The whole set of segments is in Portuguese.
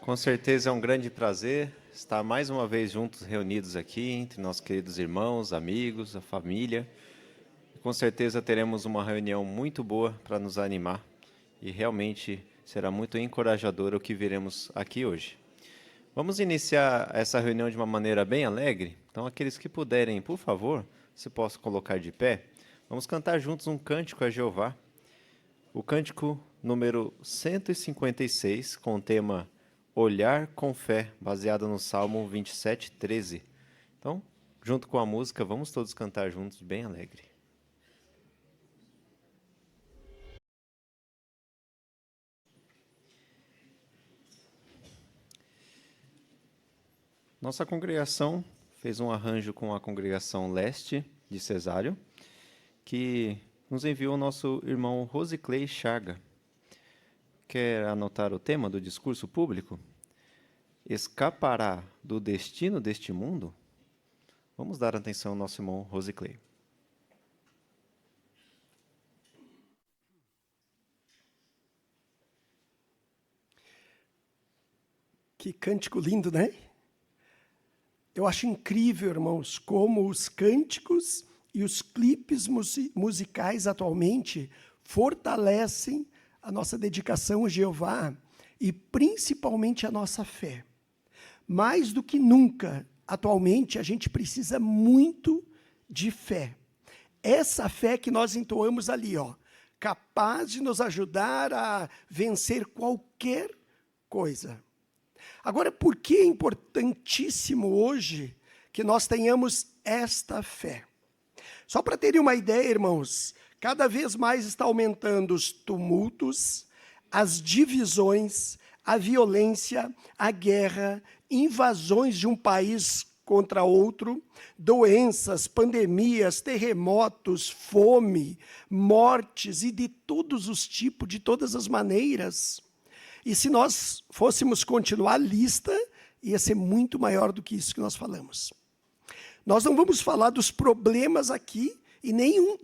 Com certeza é um grande prazer estar mais uma vez juntos, reunidos aqui, entre nossos queridos irmãos, amigos, a família. Com certeza teremos uma reunião muito boa para nos animar e realmente será muito encorajador o que veremos aqui hoje. Vamos iniciar essa reunião de uma maneira bem alegre. Então, aqueles que puderem, por favor, se posso colocar de pé, vamos cantar juntos um cântico a Jeová. O cântico número 156, com o tema Olhar com Fé, baseado no Salmo 27:13. Então, junto com a música, vamos todos cantar juntos, bem alegre. Nossa congregação fez um arranjo com a congregação leste de Cesário, que nos enviou o nosso irmão Rosiclei Chaga. Quer anotar o tema do discurso público? Escapará do destino deste mundo? Vamos dar atenção ao nosso irmão Rosiclei. Que cântico lindo, né? Eu acho incrível, irmãos, como os cânticos e os clipes musicais atualmente fortalecem a nossa dedicação a Jeová e principalmente a nossa fé. Mais do que nunca, atualmente, a gente precisa muito de fé. Essa fé que nós entoamos ali, ó, capaz de nos ajudar a vencer qualquer coisa. Agora, por que é importantíssimo hoje que nós tenhamos esta fé? Só para terem uma ideia, irmãos, cada vez mais está aumentando os tumultos, as divisões, a violência, a guerra, invasões de um país contra outro, doenças, pandemias, terremotos, fome, mortes e de todos os tipos, de todas as maneiras. E se nós fôssemos continuar a lista, ia ser muito maior do que isso que nós falamos. Nós não vamos falar dos problemas aqui, e nenhum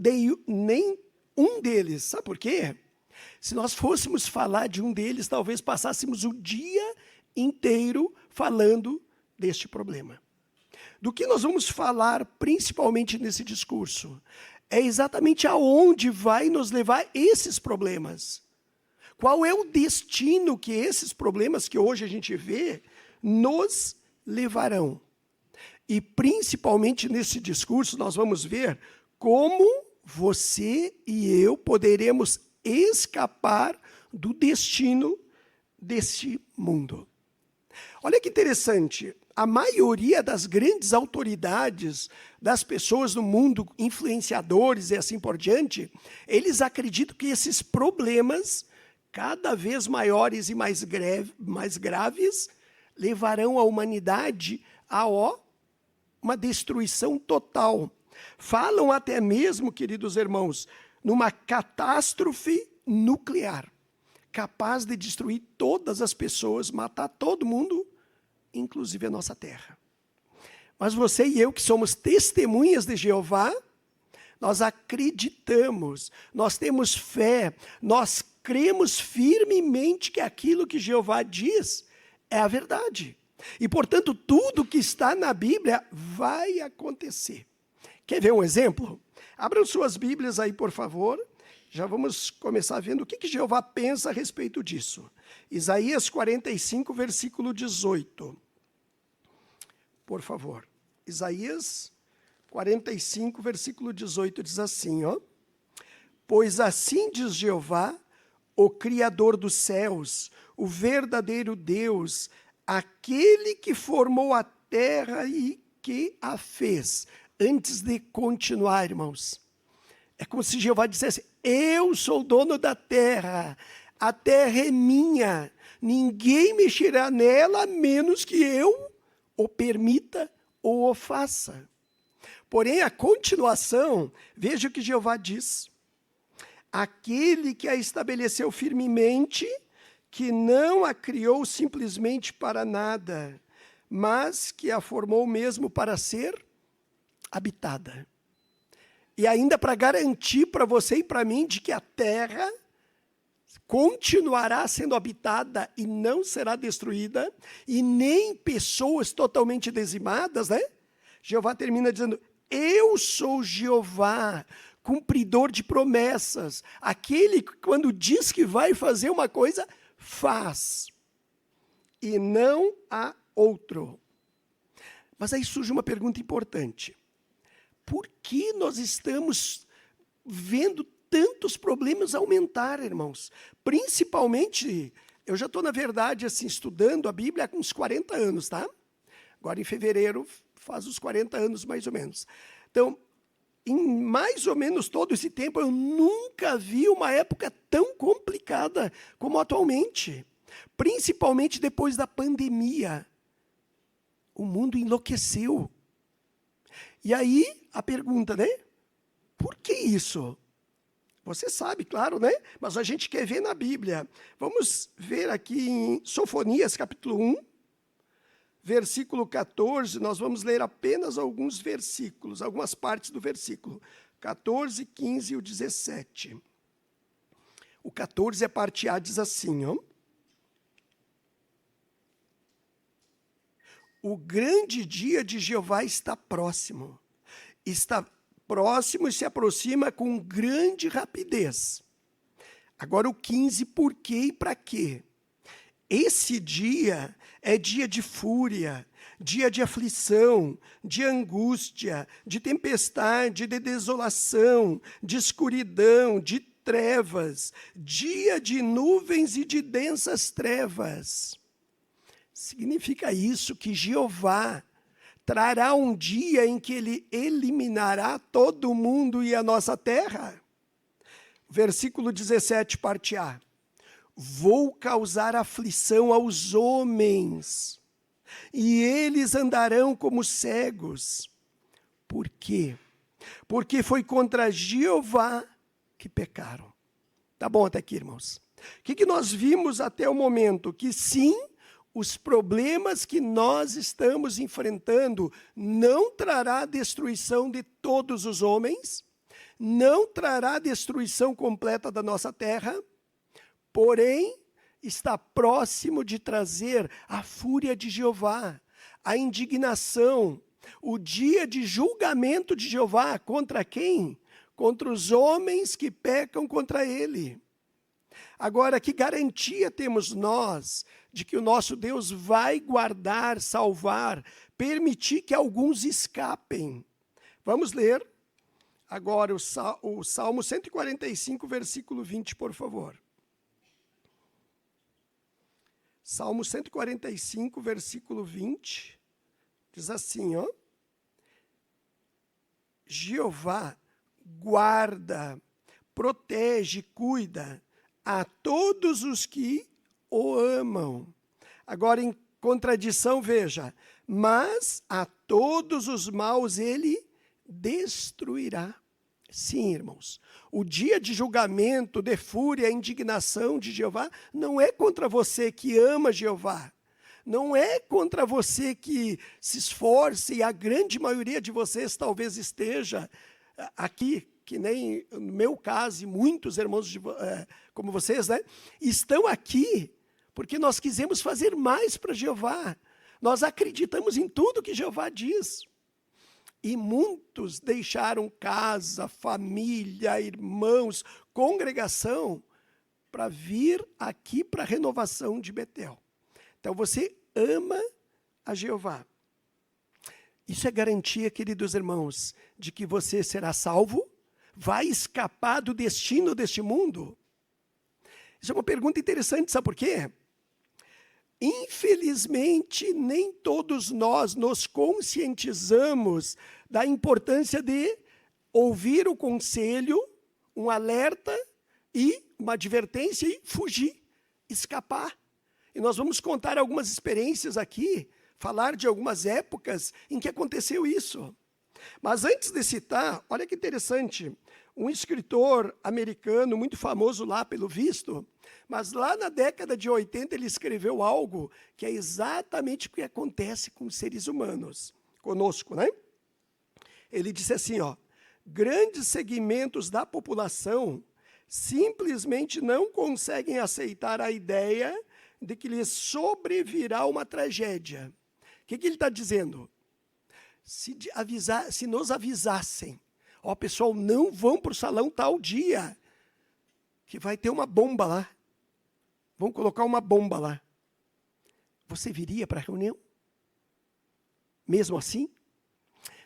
deles. Sabe por quê? Se nós fôssemos falar de um deles, talvez passássemos o dia inteiro falando deste problema. Do que nós vamos falar, principalmente nesse discurso, é exatamente aonde vai nos levar esses problemas. Qual é o destino que esses problemas que hoje a gente vê nos levarão? E principalmente nesse discurso nós vamos ver como você e eu poderemos escapar do destino deste mundo. Olha que interessante, a maioria das grandes autoridades, das pessoas no mundo, influenciadores e assim por diante, eles acreditam que esses problemas cada vez maiores e mais graves, levarão a humanidade a uma destruição total. Falam até mesmo, queridos irmãos, numa catástrofe nuclear, capaz de destruir todas as pessoas, matar todo mundo, inclusive a nossa terra. Mas você e eu, que somos testemunhas de Jeová, nós acreditamos, nós temos fé, nós cremos firmemente que aquilo que Jeová diz é a verdade. E, portanto, tudo que está na Bíblia vai acontecer. Quer ver um exemplo? Abram suas Bíblias aí, por favor. Já vamos começar vendo o que Jeová pensa a respeito disso. Isaías 45, versículo 18. Por favor. Isaías 45, versículo 18, diz assim, ó. Pois assim diz Jeová, o Criador dos céus, o verdadeiro Deus, aquele que formou a terra e que a fez. Antes de continuar, irmãos, é como se Jeová dissesse, eu sou dono da terra, a terra é minha, ninguém mexerá nela, a menos que eu o permita ou o faça. Porém, a continuação, veja o que Jeová diz. Aquele que a estabeleceu firmemente, que não a criou simplesmente para nada, mas que a formou mesmo para ser habitada. E ainda para garantir para você e para mim de que a terra continuará sendo habitada e não será destruída, e nem pessoas totalmente dizimadas, né? Jeová termina dizendo: eu sou Jeová, cumpridor de promessas, aquele que quando diz que vai fazer uma coisa, faz, e não há outro. Mas aí surge uma pergunta importante: por que nós estamos vendo tantos problemas aumentar, irmãos? Principalmente, eu já estou, na verdade, assim, estudando a Bíblia há uns 40 anos, tá? Agora, em fevereiro, faz os 40 anos, mais ou menos. Então, em mais ou menos todo esse tempo, eu nunca vi uma época tão complicada como atualmente. Principalmente depois da pandemia. O mundo enlouqueceu. E aí, a pergunta, né? Por que isso? Você sabe, claro, né? Mas a gente quer ver na Bíblia. Vamos ver aqui em Sofonias, capítulo 1, versículo 14. Nós vamos ler apenas alguns versículos, algumas partes do versículo. 14, 15 e o 17. O 14, a parte A, diz assim, ó. O grande dia de Jeová está próximo. Está próximo e se aproxima com grande rapidez. Agora o 15, por quê e para quê? Esse dia é dia de fúria, dia de aflição, de angústia, de tempestade, de desolação, de escuridão, de trevas, dia de nuvens e de densas trevas. Significa isso que Jeová trará um dia em que ele eliminará todo mundo e a nossa terra? Versículo 17, parte A. Vou causar aflição aos homens, e eles andarão como cegos. Por quê? Porque foi contra Jeová que pecaram. Tá bom até aqui, irmãos? O que nós vimos até o momento? Que sim, os problemas que nós estamos enfrentando não trará a destruição de todos os homens, não trará a destruição completa da nossa terra, porém, está próximo de trazer a fúria de Jeová, a indignação, o dia de julgamento de Jeová contra quem? Contra os homens que pecam contra ele. Agora, que garantia temos nós de que o nosso Deus vai guardar, salvar, permitir que alguns escapem? Vamos ler agora o Salmo 145, versículo 20, por favor. Salmo 145, versículo 20, diz assim, ó. Jeová guarda, protege, cuida a todos os que o amam. Agora, em contradição, veja, mas a todos os maus ele destruirá. Sim, irmãos, o dia de julgamento, de fúria, indignação de Jeová não é contra você que ama Jeová, não é contra você que se esforce, e a grande maioria de vocês talvez esteja aqui, que nem no meu caso, e muitos irmãos como vocês, né, estão aqui porque nós quisemos fazer mais para Jeová. Nós acreditamos em tudo que Jeová diz. E muitos deixaram casa, família, irmãos, congregação, para vir aqui para a renovação de Betel. Então você ama a Jeová. Isso é garantia, queridos irmãos, de que você será salvo? Vai escapar do destino deste mundo? Isso é uma pergunta interessante, sabe por quê? Infelizmente, nem todos nós nos conscientizamos da importância de ouvir o conselho, um alerta e uma advertência e fugir, escapar. E nós vamos contar algumas experiências aqui, falar de algumas épocas em que aconteceu isso. Mas antes de citar, olha que interessante, um escritor americano muito famoso lá pelo visto, mas lá na década de 80 ele escreveu algo que é exatamente o que acontece com os seres humanos, conosco, né? Ele disse assim, ó, grandes segmentos da população simplesmente não conseguem aceitar a ideia de que lhes sobrevirá uma tragédia. O que ele está dizendo? Se nos avisassem, ó pessoal, não vão para o salão tal dia, que vai ter uma bomba lá. Vão colocar uma bomba lá. Você viria para a reunião? Mesmo assim?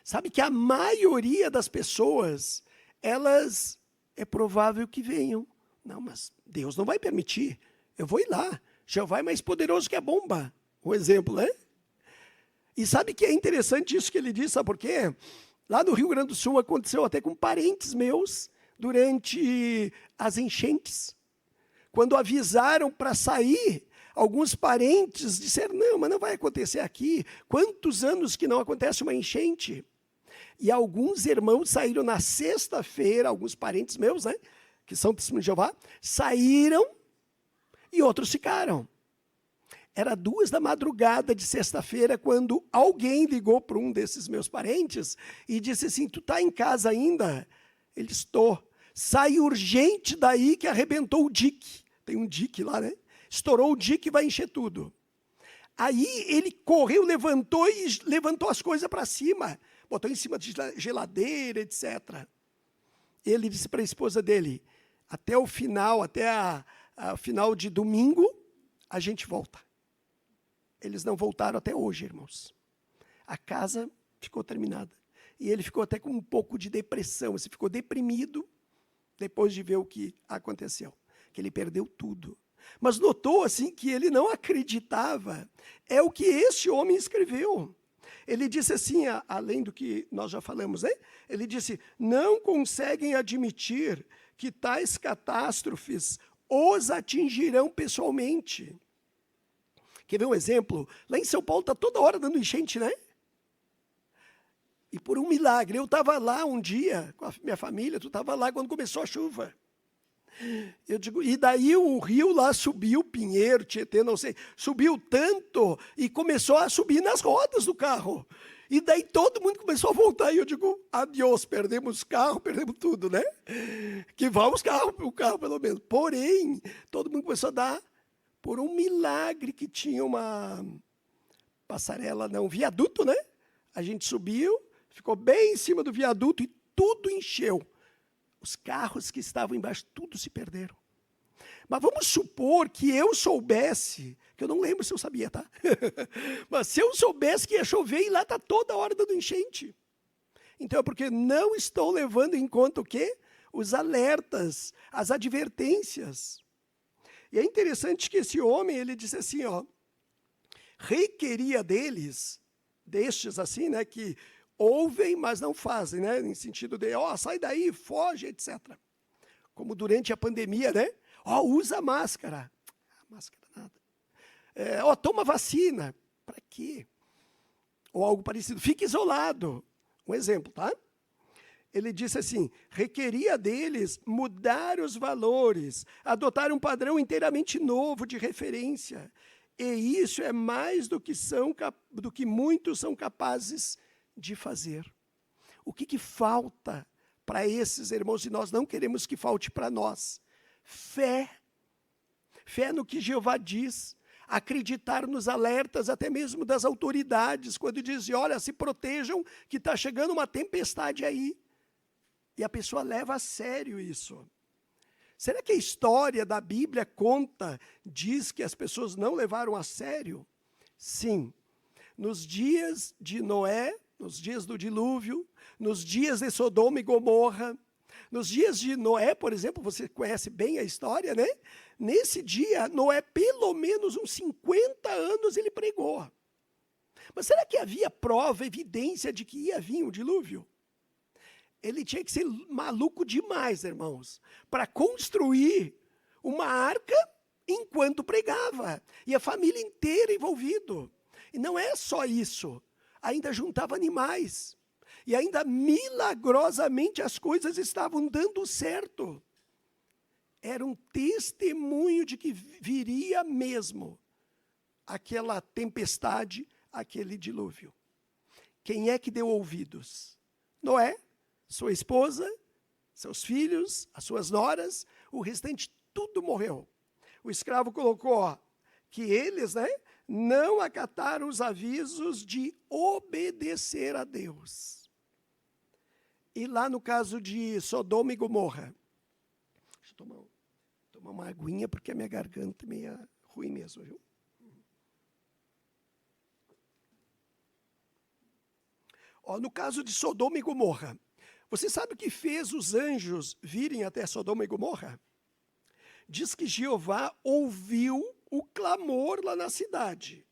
Sabe que a maioria das pessoas, elas é provável que venham. Não, mas Deus não vai permitir. Eu vou ir lá. Jeová é mais poderoso que a bomba. Um exemplo, né? E sabe que é interessante isso que ele disse, sabe por quê? Lá no Rio Grande do Sul aconteceu até com parentes meus durante as enchentes. Quando avisaram para sair, alguns parentes disseram, não, mas não vai acontecer aqui. Quantos anos que não acontece uma enchente? E alguns irmãos saíram na sexta-feira, alguns parentes meus, né, que são testemunhos de Jeová, saíram e outros ficaram. Era 2 da madrugada de sexta-feira, quando alguém ligou para um desses meus parentes e disse assim, tu está em casa ainda? Ele disse, estou. Sai urgente daí que arrebentou o dique. Tem um dique lá, né? Estourou o dique e vai encher tudo. Aí ele correu, levantou as coisas para cima. Botou em cima de geladeira, etc. Ele disse para a esposa dele, até o final, final de domingo, a gente volta. Eles não voltaram até hoje, irmãos. A casa ficou terminada. E ele ficou até com um pouco de depressão. Ele ficou deprimido depois de ver o que aconteceu. Que ele perdeu tudo. Mas notou assim que ele não acreditava. É o que este homem escreveu. Ele disse assim, além do que nós já falamos, né? Ele disse, não conseguem admitir que tais catástrofes os atingirão pessoalmente. Quer ver um exemplo? Lá em São Paulo está toda hora dando enchente, né? E por um milagre, eu estava lá um dia com a minha família, tu estava lá quando começou a chuva. Eu digo, e daí o rio lá subiu, Pinheiro, Tietê, não sei, subiu tanto e começou a subir nas rodas do carro. E daí todo mundo começou a voltar e eu digo, adiós, perdemos carro, perdemos tudo, né? Que vá o carro pelo menos. Porém, todo mundo começou a dar por um milagre que tinha uma passarela, não, viaduto, né? A gente subiu, ficou bem em cima do viaduto e tudo encheu. Os carros que estavam embaixo, tudo se perderam. Mas vamos supor que eu soubesse, que eu não lembro se eu sabia, tá? Mas se eu soubesse que ia chover e lá está toda hora dando enchente. Então é porque não estou levando em conta o quê? Os alertas, as advertências. E é interessante que esse homem, ele disse assim, ó, requeria destes assim, né, que ouvem, mas não fazem, né, em sentido de, ó, sai daí, foge, etc. Como durante a pandemia, né, ó, usa máscara. Máscara nada. Ó, toma vacina. Para quê? Ou algo parecido. Fique isolado. Um exemplo, tá? Ele disse assim, requeria deles mudar os valores, adotar um padrão inteiramente novo de referência. E isso é mais do que muitos são capazes de fazer. O que falta para esses irmãos, e nós não queremos que falte para nós? Fé. Fé no que Jeová diz. Acreditar nos alertas até mesmo das autoridades, quando dizem, olha, se protejam que está chegando uma tempestade aí. E a pessoa leva a sério isso. Será que a história da Bíblia diz que as pessoas não levaram a sério? Sim. Nos dias de Noé, nos dias do dilúvio, nos dias de Sodoma e Gomorra, nos dias de Noé, por exemplo, você conhece bem a história, né? Nesse dia, Noé, pelo menos uns 50 anos, ele pregou. Mas será que havia prova, evidência de que ia vir o dilúvio? Ele tinha que ser maluco demais, irmãos, para construir uma arca enquanto pregava. E a família inteira envolvida. E não é só isso. Ainda juntava animais. E ainda milagrosamente as coisas estavam dando certo. Era um testemunho de que viria mesmo aquela tempestade, aquele dilúvio. Quem é que deu ouvidos? Noé, sua esposa, seus filhos, as suas noras, o restante tudo morreu. O escravo colocou que eles, não acataram os avisos de obedecer a Deus. E lá no caso de Sodoma e Gomorra, deixa eu tomar uma aguinha, porque a minha garganta é meio ruim mesmo, viu? No caso de Sodoma e Gomorra, você sabe o que fez os anjos virem até Sodoma e Gomorra? Diz que Jeová ouviu o clamor lá na cidade.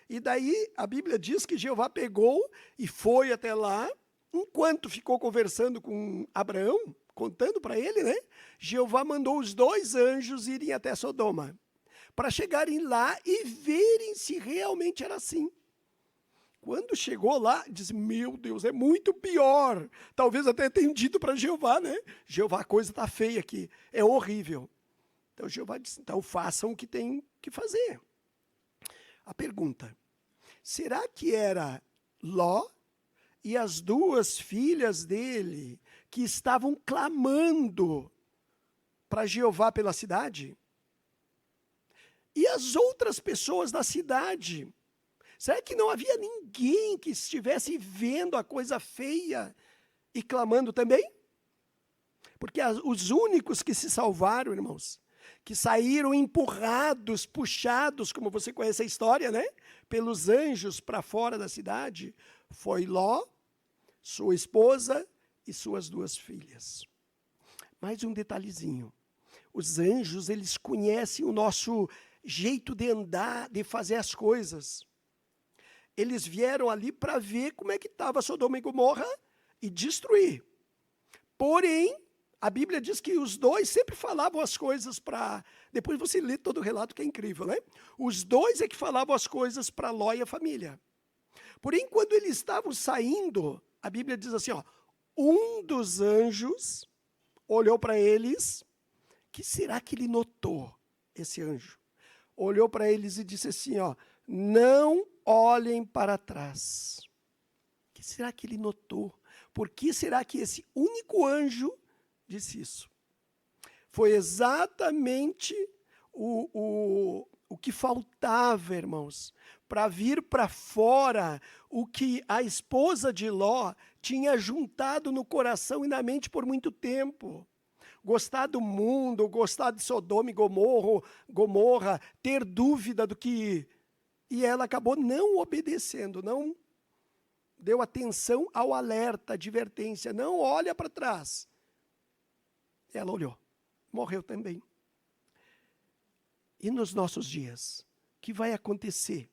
E daí a Bíblia diz que Jeová pegou e foi até lá, enquanto ficou conversando com Abraão, contando para ele, Jeová mandou os 2 anjos irem até Sodoma, para chegarem lá e verem se realmente era assim. Quando chegou lá, disse, meu Deus, é muito pior. Talvez até tenham dito para Jeová, Jeová, a coisa está feia aqui, é horrível. Então Jeová disse, então façam o que tem que fazer. A pergunta, será que era Ló e as 2 filhas dele que estavam clamando para Jeová pela cidade? E as outras pessoas da cidade? Será que não havia ninguém que estivesse vendo a coisa feia e clamando também? Porque os únicos que se salvaram, irmãos, que saíram empurrados, puxados, como você conhece a história, pelos anjos para fora da cidade, foi Ló, sua esposa e suas 2 filhas. Mais um detalhezinho. Os anjos, eles conhecem o nosso jeito de andar, de fazer as coisas. Eles vieram ali para ver como é que estava Sodoma e Gomorra e destruir. Porém, a Bíblia diz que os 2 sempre falavam as coisas para... Depois você lê todo o relato, que é incrível, Os 2 é que falavam as coisas para Ló e a família. Porém, quando eles estavam saindo, a Bíblia diz assim, um dos anjos olhou para eles. Que será que ele notou, esse anjo? Olhou para eles e disse assim, não olhem para trás. O que será que ele notou? Por que será que esse único anjo disse isso? Foi exatamente o que faltava, irmãos, para vir para fora o que a esposa de Ló tinha juntado no coração e na mente por muito tempo. Gostar do mundo, gostar de Sodoma e Gomorra, ter dúvida do que... E ela acabou não obedecendo, não deu atenção ao alerta, advertência, não olha para trás. Ela olhou, morreu também. E nos nossos dias, o que vai acontecer?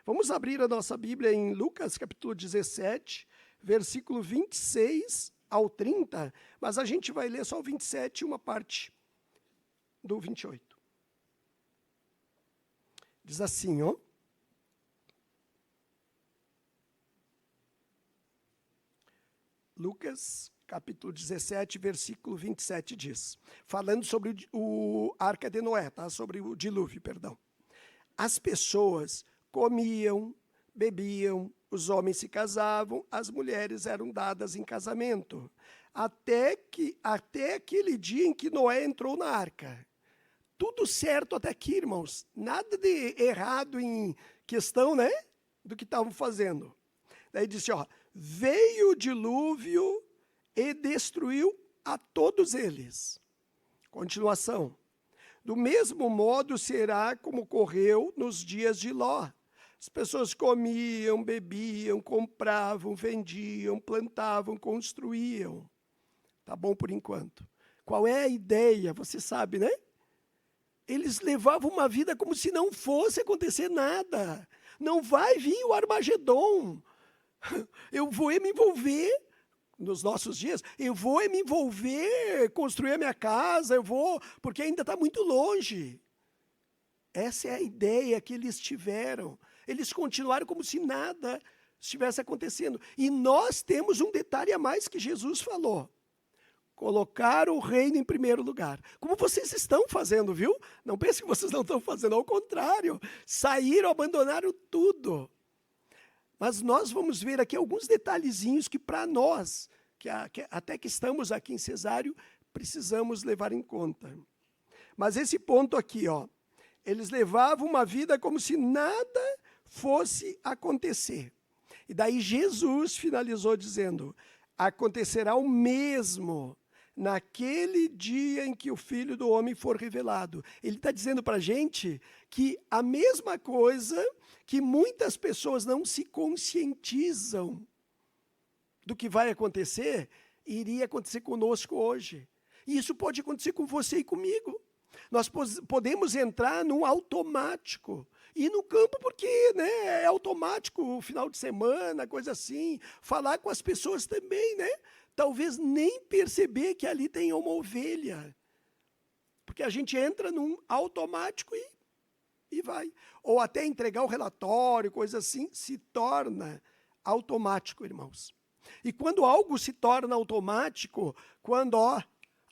Vamos abrir a nossa Bíblia em Lucas, capítulo 17, versículo 26 ao 30, mas a gente vai ler só o 27 e uma parte do 28. Diz assim, Lucas, capítulo 17, versículo 27 diz, falando sobre o Arca de Noé, sobre o dilúvio, perdão. As pessoas comiam, bebiam, os homens se casavam, as mulheres eram dadas em casamento, até aquele dia em que Noé entrou na arca. Tudo certo até aqui, irmãos. Nada de errado em questão, do que estavam fazendo. Daí disse, veio o dilúvio e destruiu a todos eles. Continuação. Do mesmo modo será como ocorreu nos dias de Ló. As pessoas comiam, bebiam, compravam, vendiam, plantavam, construíam. Tá bom por enquanto. Qual é a ideia? Você sabe, Eles levavam uma vida como se não fosse acontecer nada. Não vai vir o Armagedon. Eu vou me envolver, nos nossos dias, eu vou me envolver, construir a minha casa, porque ainda está muito longe. Essa é a ideia que eles tiveram. Eles continuaram como se nada estivesse acontecendo. E nós temos um detalhe a mais que Jesus falou. Colocar o reino em primeiro lugar. Como vocês estão fazendo, viu? Não pense que vocês não estão fazendo, ao contrário. Saíram, abandonaram tudo. Mas nós vamos ver aqui alguns detalhezinhos que para nós, até que estamos aqui em Cesário, precisamos levar em conta. Mas esse ponto aqui, ó, eles levavam uma vida como se nada fosse acontecer. E daí Jesus finalizou dizendo: acontecerá o mesmo naquele dia em que o Filho do Homem for revelado. Ele está dizendo para a gente que a mesma coisa que muitas pessoas não se conscientizam do que vai acontecer, iria acontecer conosco hoje. E isso pode acontecer com você e comigo. Nós podemos entrar num automático. Ir no campo porque, né, é automático, o final de semana, coisa assim. Falar com as pessoas também, né? Talvez nem perceber que ali tem uma ovelha. Porque a gente entra num automático e vai. Ou até entregar o relatório, coisa assim, se torna automático, irmãos. E quando algo se torna automático, quando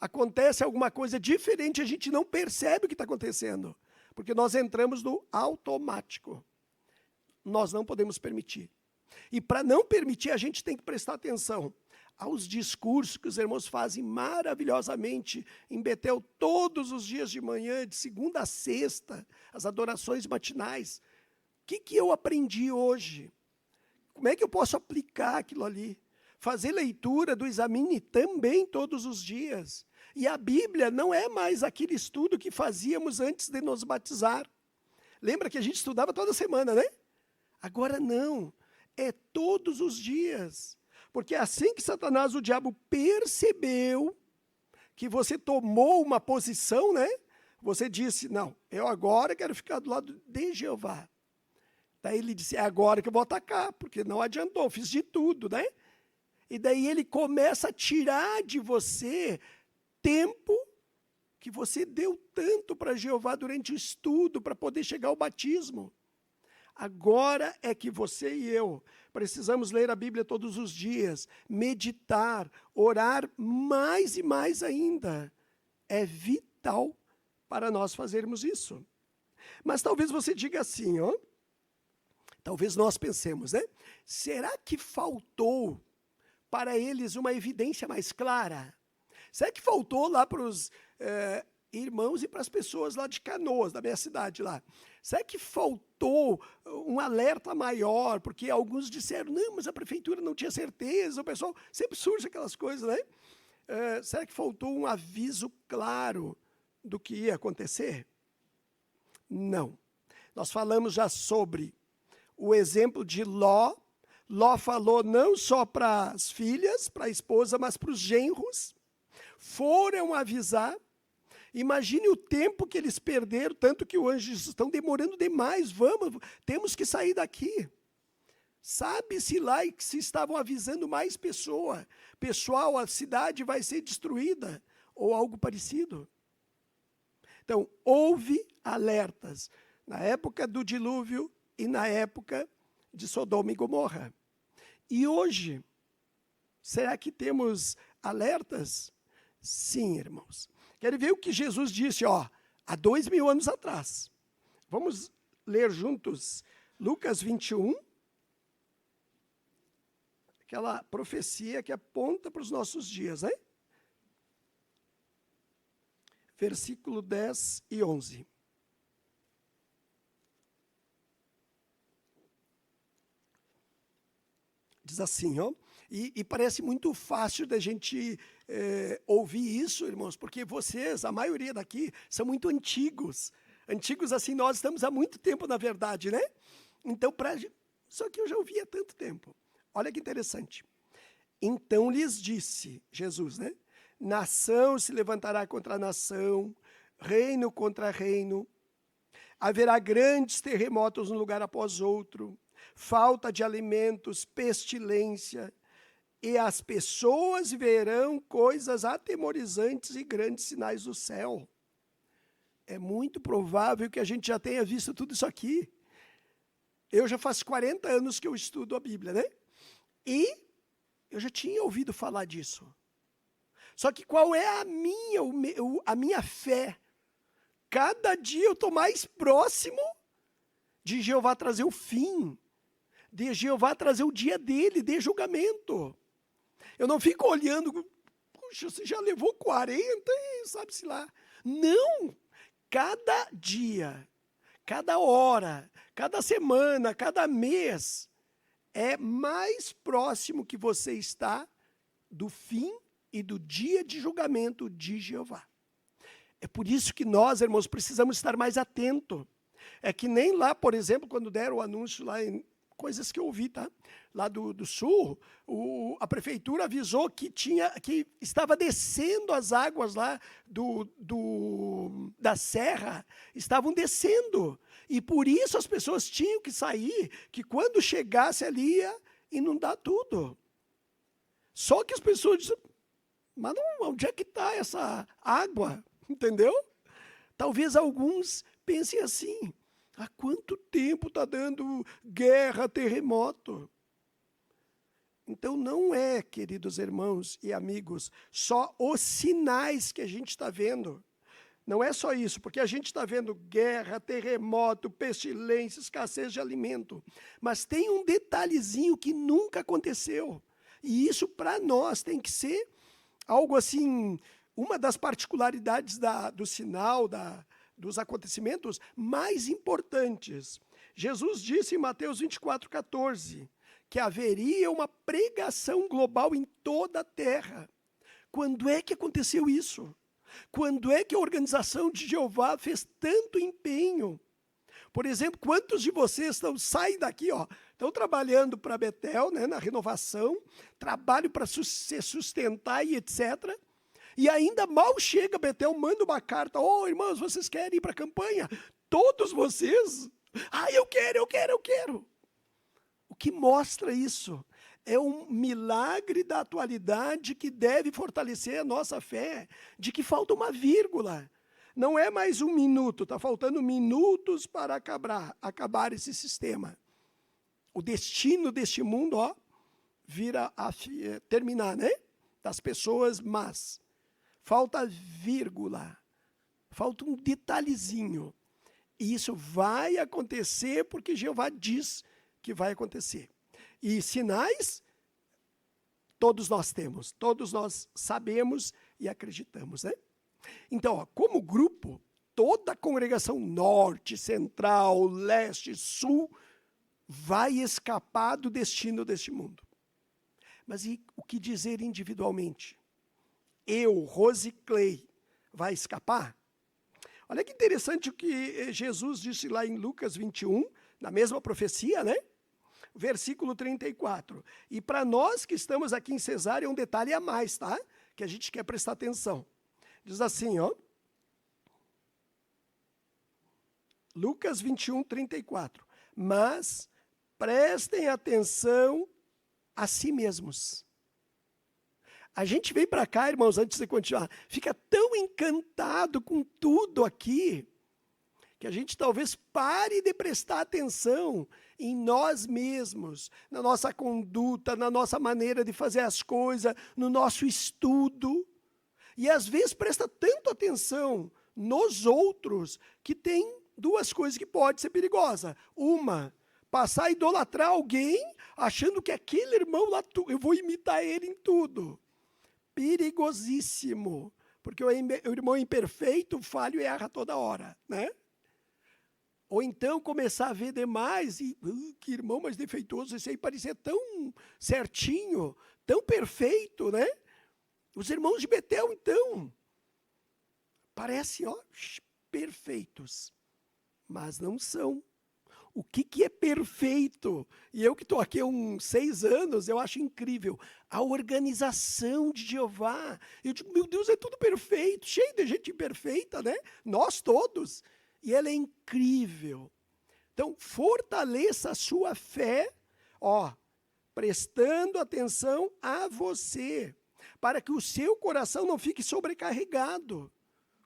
acontece alguma coisa diferente, a gente não percebe o que está acontecendo. Porque nós entramos no automático. Nós não podemos permitir. E para não permitir, a gente tem que prestar atenção aos discursos que os irmãos fazem maravilhosamente em Betel todos os dias de manhã, de segunda a sexta, as adorações matinais. O que eu aprendi hoje? Como é que eu posso aplicar aquilo ali? Fazer leitura do Examine também todos os dias. E a Bíblia não é mais aquele estudo que fazíamos antes de nos batizar. Lembra que a gente estudava toda semana, né? Agora não. É todos os dias. Porque assim que Satanás, o diabo, percebeu que você tomou uma posição, né? Você disse: não, eu agora quero ficar do lado de Jeová. Daí ele disse: é agora que eu vou atacar, porque não adiantou, fiz de tudo, né? E daí ele começa a tirar de você tempo que você deu tanto para Jeová durante o estudo, para poder chegar ao batismo. Agora é que você e eu precisamos ler a Bíblia todos os dias, meditar, orar mais e mais ainda. É vital para nós fazermos isso. Mas talvez você diga assim, ó. Talvez nós pensemos, né? Será que faltou para eles uma evidência mais clara? Será que faltou lá para os irmãos e para as pessoas lá de Canoas, da minha cidade lá? Será que faltou um alerta maior? Porque alguns disseram: não, mas a prefeitura não tinha certeza. O pessoal, sempre surge aquelas coisas, né? Será que faltou um aviso claro do que ia acontecer? Não. Nós falamos já sobre o exemplo de Ló. Ló falou não só para as filhas, para a esposa, mas para os genros. Foram avisar. Imagine o tempo que eles perderam, tanto que os anjos estão demorando demais. Vamos, temos que sair daqui. Sabe-se lá que se estavam avisando mais pessoas. Pessoal, a cidade vai ser destruída, ou algo parecido. Então, houve alertas na época do dilúvio e na época de Sodoma e Gomorra. E hoje, será que temos alertas? Sim, irmãos. Quero ver o que Jesus disse, há 2000 anos atrás. Vamos ler juntos Lucas 21. Aquela profecia que aponta para os nossos dias, né? Versículo 10 e 11. Diz assim, e parece muito fácil da gente ouvir isso, irmãos, porque vocês, a maioria daqui, são muito antigos. Antigos assim, nós estamos há muito tempo, na verdade, né? Então, só que eu já ouvi há tanto tempo. Olha que interessante. Então lhes disse, Jesus, né? Nação se levantará contra nação, reino contra reino. Haverá grandes terremotos um lugar após outro, falta de alimentos, pestilência, e as pessoas verão coisas atemorizantes e grandes sinais do céu. É muito provável que a gente já tenha visto tudo isso aqui. Eu já faz 40 anos que eu estudo a Bíblia, né? E eu já tinha ouvido falar disso. Só que qual é a minha fé? Cada dia eu estou mais próximo de Jeová trazer o fim, de Jeová trazer o dia dele, de julgamento. Eu não fico olhando, puxa, você já levou 40 e sabe-se lá. Não! cada dia, cada hora, cada semana, cada mês, é mais próximo que você está do fim e do dia de julgamento de Jeová. É por isso que nós, irmãos, precisamos estar mais atentos. É que nem lá, por exemplo, quando deram o anúncio lá em coisas que eu ouvi, tá? Lá do sul, a prefeitura avisou que estava descendo as águas lá da serra, estavam descendo. E por isso as pessoas tinham que sair, que quando chegasse ali ia inundar tudo. Só que as pessoas dizem, mas não, onde é que está essa água? Entendeu? Talvez alguns pensem assim, há quanto tempo está dando guerra, terremoto? Então não é, queridos irmãos e amigos, só os sinais que a gente está vendo. Não é só isso, porque a gente está vendo guerra, terremoto, pestilência, escassez de alimento. Mas tem um detalhezinho que nunca aconteceu. E isso para nós tem que ser algo assim, uma das particularidades do sinal, dos acontecimentos mais importantes. Jesus disse em Mateus 24:14, que haveria uma pregação global em toda a terra. Quando é que aconteceu isso? Quando é que a organização de Jeová fez tanto empenho? Por exemplo, quantos de vocês saem daqui, estão trabalhando para Betel, né, na renovação, trabalho para se sustentar e etc., e ainda mal chega Betel, manda uma carta, irmãos, vocês querem ir para a campanha? Todos vocês? Eu quero. O que mostra isso? É um milagre da atualidade que deve fortalecer a nossa fé, de que falta uma vírgula. Não é mais um minuto, está faltando minutos para acabar esse sistema. O destino deste mundo, vira a terminar, né? Das pessoas, mas falta vírgula, falta um detalhezinho. E isso vai acontecer porque Jeová diz que vai acontecer. E sinais, todos nós temos, todos nós sabemos e acreditamos, né? Então, como grupo, toda a congregação norte, central, leste, sul, vai escapar do destino deste mundo. Mas e o que dizer individualmente? Eu, Rose Clay, vai escapar? Olha que interessante o que Jesus disse lá em Lucas 21, na mesma profecia, né? Versículo 34. E para nós que estamos aqui em Cesárea, um detalhe a mais, tá? Que a gente quer prestar atenção. Diz assim, Lucas 21, 34. Mas prestem atenção a si mesmos. A gente vem para cá, irmãos, antes de continuar, fica tão encantado com tudo aqui, que a gente talvez pare de prestar atenção em nós mesmos, na nossa conduta, na nossa maneira de fazer as coisas, no nosso estudo. E às vezes presta tanto atenção nos outros, que tem duas coisas que podem ser perigosas. Uma, passar a idolatrar alguém, achando que aquele irmão lá, eu vou imitar ele em tudo. Perigosíssimo, porque o irmão imperfeito, falho e erra toda hora, né? Ou então começar a ver demais e, que irmão mais defeituoso, esse aí parecia tão certinho, tão perfeito, né? Os irmãos de Betel, então, parecem, perfeitos, mas não são. O que é perfeito? E eu que estou aqui há uns 6 anos, eu acho incrível. A organização de Jeová. Eu digo, meu Deus, é tudo perfeito, cheio de gente imperfeita, né? Nós todos. E ela é incrível. Então, fortaleça a sua fé, prestando atenção a você, para que o seu coração não fique sobrecarregado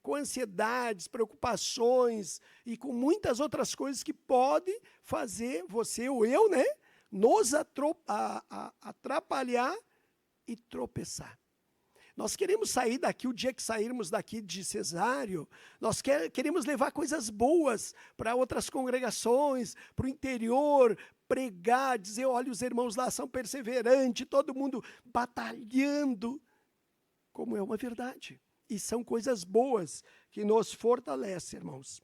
com ansiedades, preocupações e com muitas outras coisas que podem fazer você ou eu, né, nos atrapalhar e tropeçar. Nós queremos sair daqui, o dia que sairmos daqui de Cesário, nós queremos levar coisas boas para outras congregações, para o interior, pregar, dizer, olha, os irmãos lá são perseverantes, todo mundo batalhando, como é uma verdade. e são coisas boas que nos fortalecem, irmãos.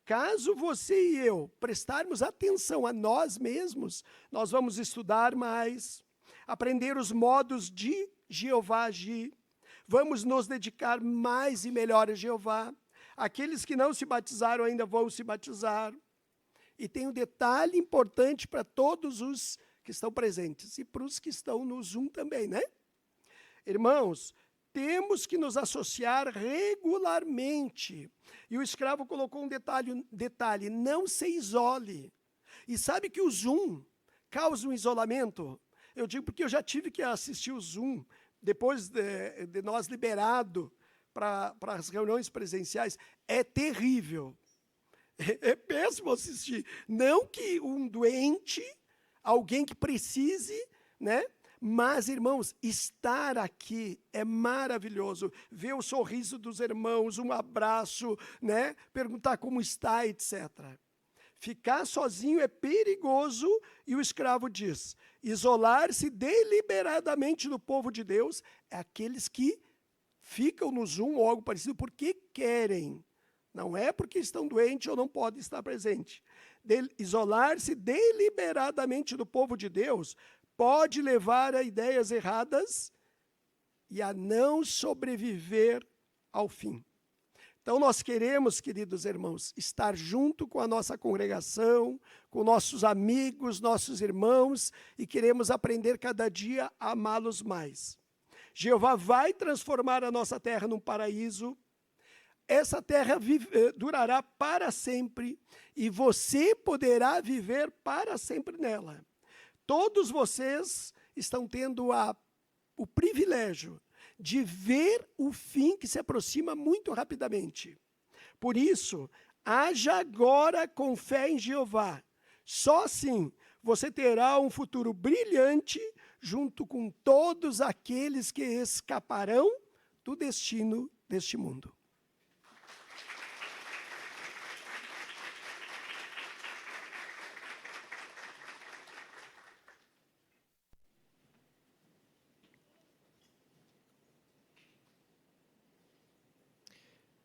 Caso você e eu prestarmos atenção a nós mesmos, nós vamos estudar mais, aprender os modos de Jeová agir, vamos nos dedicar mais e melhor a Jeová. Aqueles que não se batizaram ainda vão se batizar. E tem um detalhe importante para todos os que estão presentes e para os que estão no Zoom também, né? Irmãos, temos que nos associar regularmente. E o escravo colocou um detalhe, não se isole. E sabe que o Zoom causa um isolamento? Eu digo porque eu já tive que assistir o Zoom, depois de nós liberado para as reuniões presenciais. É terrível. É péssimo assistir. Não que um doente, alguém que precise, né? Mas, irmãos, estar aqui é maravilhoso. Ver o sorriso dos irmãos, um abraço, né? Perguntar como está, etc. Ficar sozinho é perigoso e o escravo diz, isolar-se deliberadamente do povo de Deus é aqueles que ficam no Zoom ou algo parecido porque querem. Não é porque estão doentes ou não podem estar presentes. Isolar-se deliberadamente do povo de Deus pode levar a ideias erradas e a não sobreviver ao fim. Então, nós queremos, queridos irmãos, estar junto com a nossa congregação, com nossos amigos, nossos irmãos, e queremos aprender cada dia a amá-los mais. Jeová vai transformar a nossa terra num paraíso. Essa terra durará para sempre e você poderá viver para sempre nela. Todos vocês estão tendo o privilégio de ver o fim que se aproxima muito rapidamente. Por isso, haja agora com fé em Jeová. Só assim você terá um futuro brilhante junto com todos aqueles que escaparão do destino deste mundo.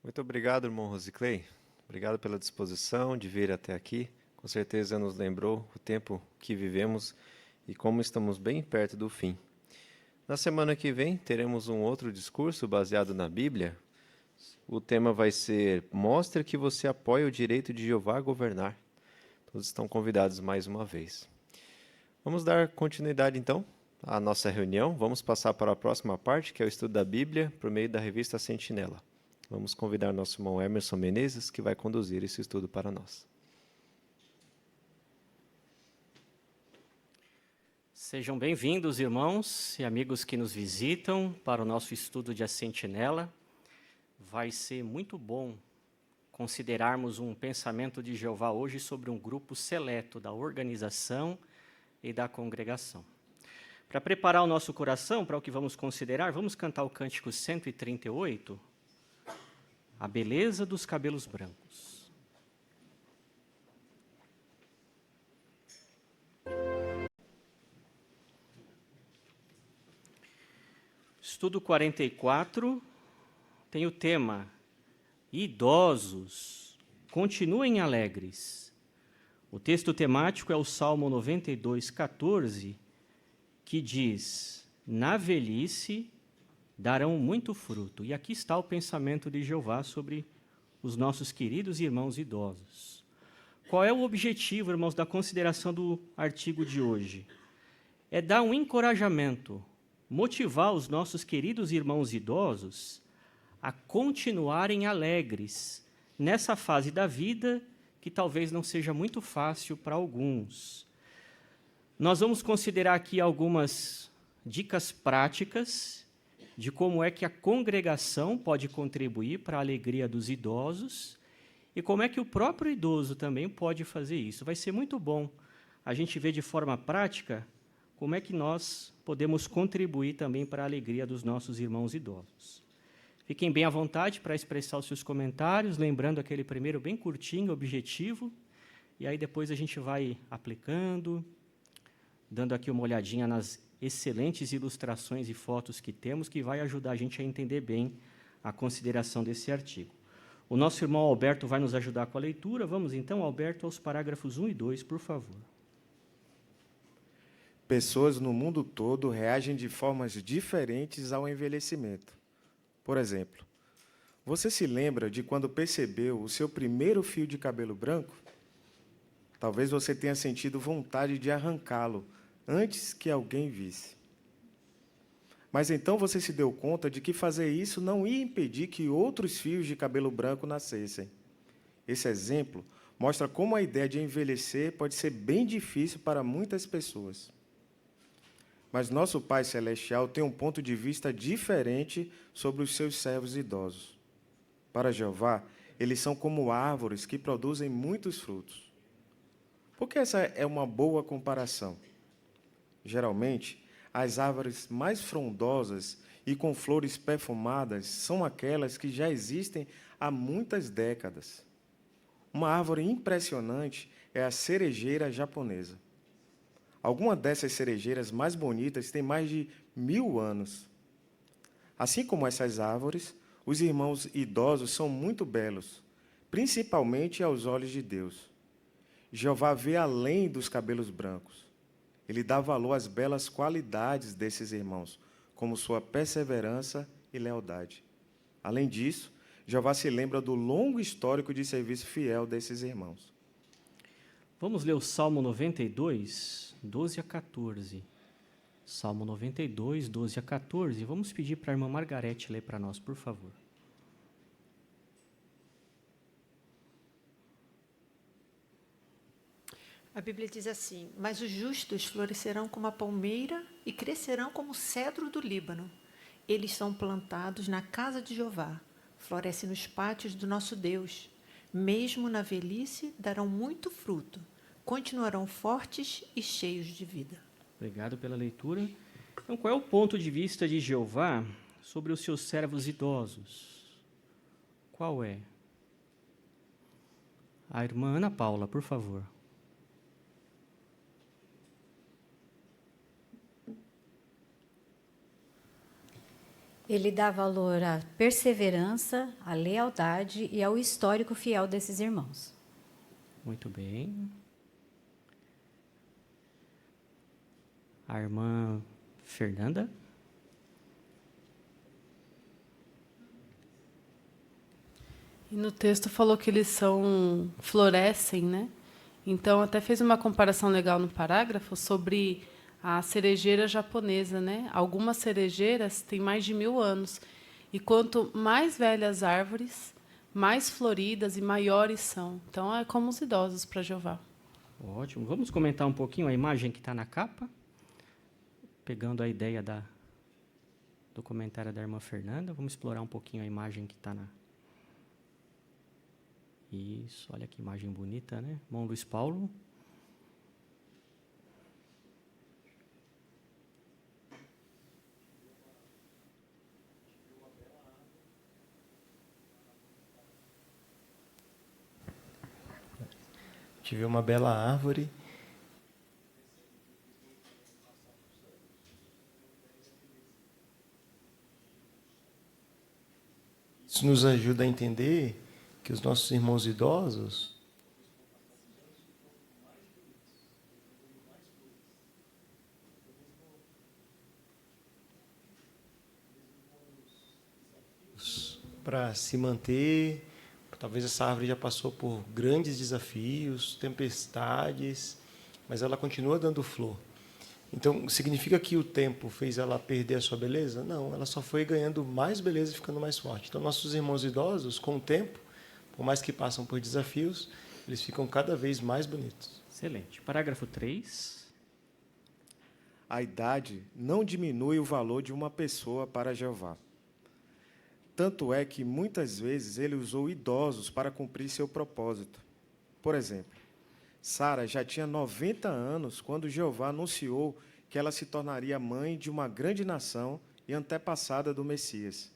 Muito obrigado, irmão Rosiclei. Obrigado pela disposição de vir até aqui. Com certeza nos lembrou o tempo que vivemos e como estamos bem perto do fim. Na semana que vem, teremos um outro discurso baseado na Bíblia. O tema vai ser Mostre que você apoia o direito de Jeová a governar. Todos estão convidados mais uma vez. Vamos dar continuidade, então, à nossa reunião. Vamos passar para a próxima parte, que é o estudo da Bíblia, por meio da revista Sentinela. Vamos convidar nosso irmão Emerson Menezes, que vai conduzir esse estudo para nós. Sejam bem-vindos, irmãos e amigos que nos visitam, para o nosso estudo de A Sentinela. Vai ser muito bom considerarmos um pensamento de Jeová hoje sobre um grupo seleto da organização e da congregação. Para preparar o nosso coração para o que vamos considerar, vamos cantar o cântico 138, A Beleza dos Cabelos Brancos. Estudo 44 tem o tema Idosos, continuem alegres. O texto temático é o Salmo 92, 14, que diz, na velhice darão muito fruto. E aqui está o pensamento de Jeová sobre os nossos queridos irmãos idosos. Qual é o objetivo, irmãos, da consideração do artigo de hoje? É dar um encorajamento, motivar os nossos queridos irmãos idosos a continuarem alegres nessa fase da vida que talvez não seja muito fácil para alguns. Nós vamos considerar aqui algumas dicas práticas de como é que a congregação pode contribuir para a alegria dos idosos e como é que o próprio idoso também pode fazer isso. Vai ser muito bom a gente ver de forma prática como é que nós podemos contribuir também para a alegria dos nossos irmãos idosos. Fiquem bem à vontade para expressar os seus comentários, lembrando aquele primeiro bem curtinho, objetivo, e aí depois a gente vai aplicando, dando aqui uma olhadinha nas excelentes ilustrações e fotos que temos, que vai ajudar a gente a entender bem a consideração desse artigo. O nosso irmão Alberto vai nos ajudar com a leitura. Vamos então, Alberto, aos parágrafos 1 e 2, por favor. Pessoas no mundo todo reagem de formas diferentes ao envelhecimento. Por exemplo, você se lembra de quando percebeu o seu primeiro fio de cabelo branco? Talvez você tenha sentido vontade de arrancá-lo antes que alguém visse. Mas então você se deu conta de que fazer isso não ia impedir que outros fios de cabelo branco nascessem. Esse exemplo mostra como a ideia de envelhecer pode ser bem difícil para muitas pessoas. Mas nosso Pai Celestial tem um ponto de vista diferente sobre os seus servos idosos. Para Jeová, eles são como árvores que produzem muitos frutos. Por que essa é uma boa comparação? Geralmente, as árvores mais frondosas e com flores perfumadas são aquelas que já existem há muitas décadas. Uma árvore impressionante é a cerejeira japonesa. Algumas dessas cerejeiras mais bonitas têm mais de 1000 anos. Assim como essas árvores, os irmãos idosos são muito belos, principalmente aos olhos de Deus. Jeová vê além dos cabelos brancos. Ele dá valor às belas qualidades desses irmãos, como sua perseverança e lealdade. Além disso, Jeová se lembra do longo histórico de serviço fiel desses irmãos. Vamos ler o Salmo 92, 12 a 14. Salmo 92, 12 a 14. Vamos pedir para a irmã Margarete ler para nós, por favor. A Bíblia diz assim: mas os justos florescerão como a palmeira e crescerão como o cedro do Líbano. Eles são plantados na casa de Jeová, florescem nos pátios do nosso Deus. Mesmo na velhice darão muito fruto, continuarão fortes e cheios de vida. Obrigado pela leitura. Então, qual é o ponto de vista de Jeová sobre os seus servos idosos? Qual é? A irmã Ana Paula, por favor. Ele dá valor à perseverança, à lealdade e ao histórico fiel desses irmãos. Muito bem. A irmã Fernanda. E no texto falou que eles florescem, né? Então, até fez uma comparação legal no parágrafo sobre a cerejeira japonesa, né? Algumas cerejeiras têm mais de 1000 anos. E quanto mais velhas as árvores, mais floridas e maiores são. Então, é como os idosos para Jeová. Ótimo. Vamos comentar um pouquinho a imagem que está na capa? Pegando a ideia do comentário da irmã Fernanda, vamos explorar um pouquinho a imagem que está na... Isso, olha que imagem bonita, né? Irmão Luiz Paulo. Tive uma bela árvore. Isso nos ajuda a entender que os nossos irmãos idosos para se manter. Talvez essa árvore já passou por grandes desafios, tempestades, mas ela continua dando flor. Então, significa que o tempo fez ela perder a sua beleza? Não, ela só foi ganhando mais beleza e ficando mais forte. Então, nossos irmãos idosos, com o tempo, por mais que passam por desafios, eles ficam cada vez mais bonitos. Excelente. Parágrafo 3. A idade não diminui o valor de uma pessoa para Jeová. Tanto é que, muitas vezes, ele usou idosos para cumprir seu propósito. Por exemplo, Sara já tinha 90 anos quando Jeová anunciou que ela se tornaria mãe de uma grande nação e antepassada do Messias.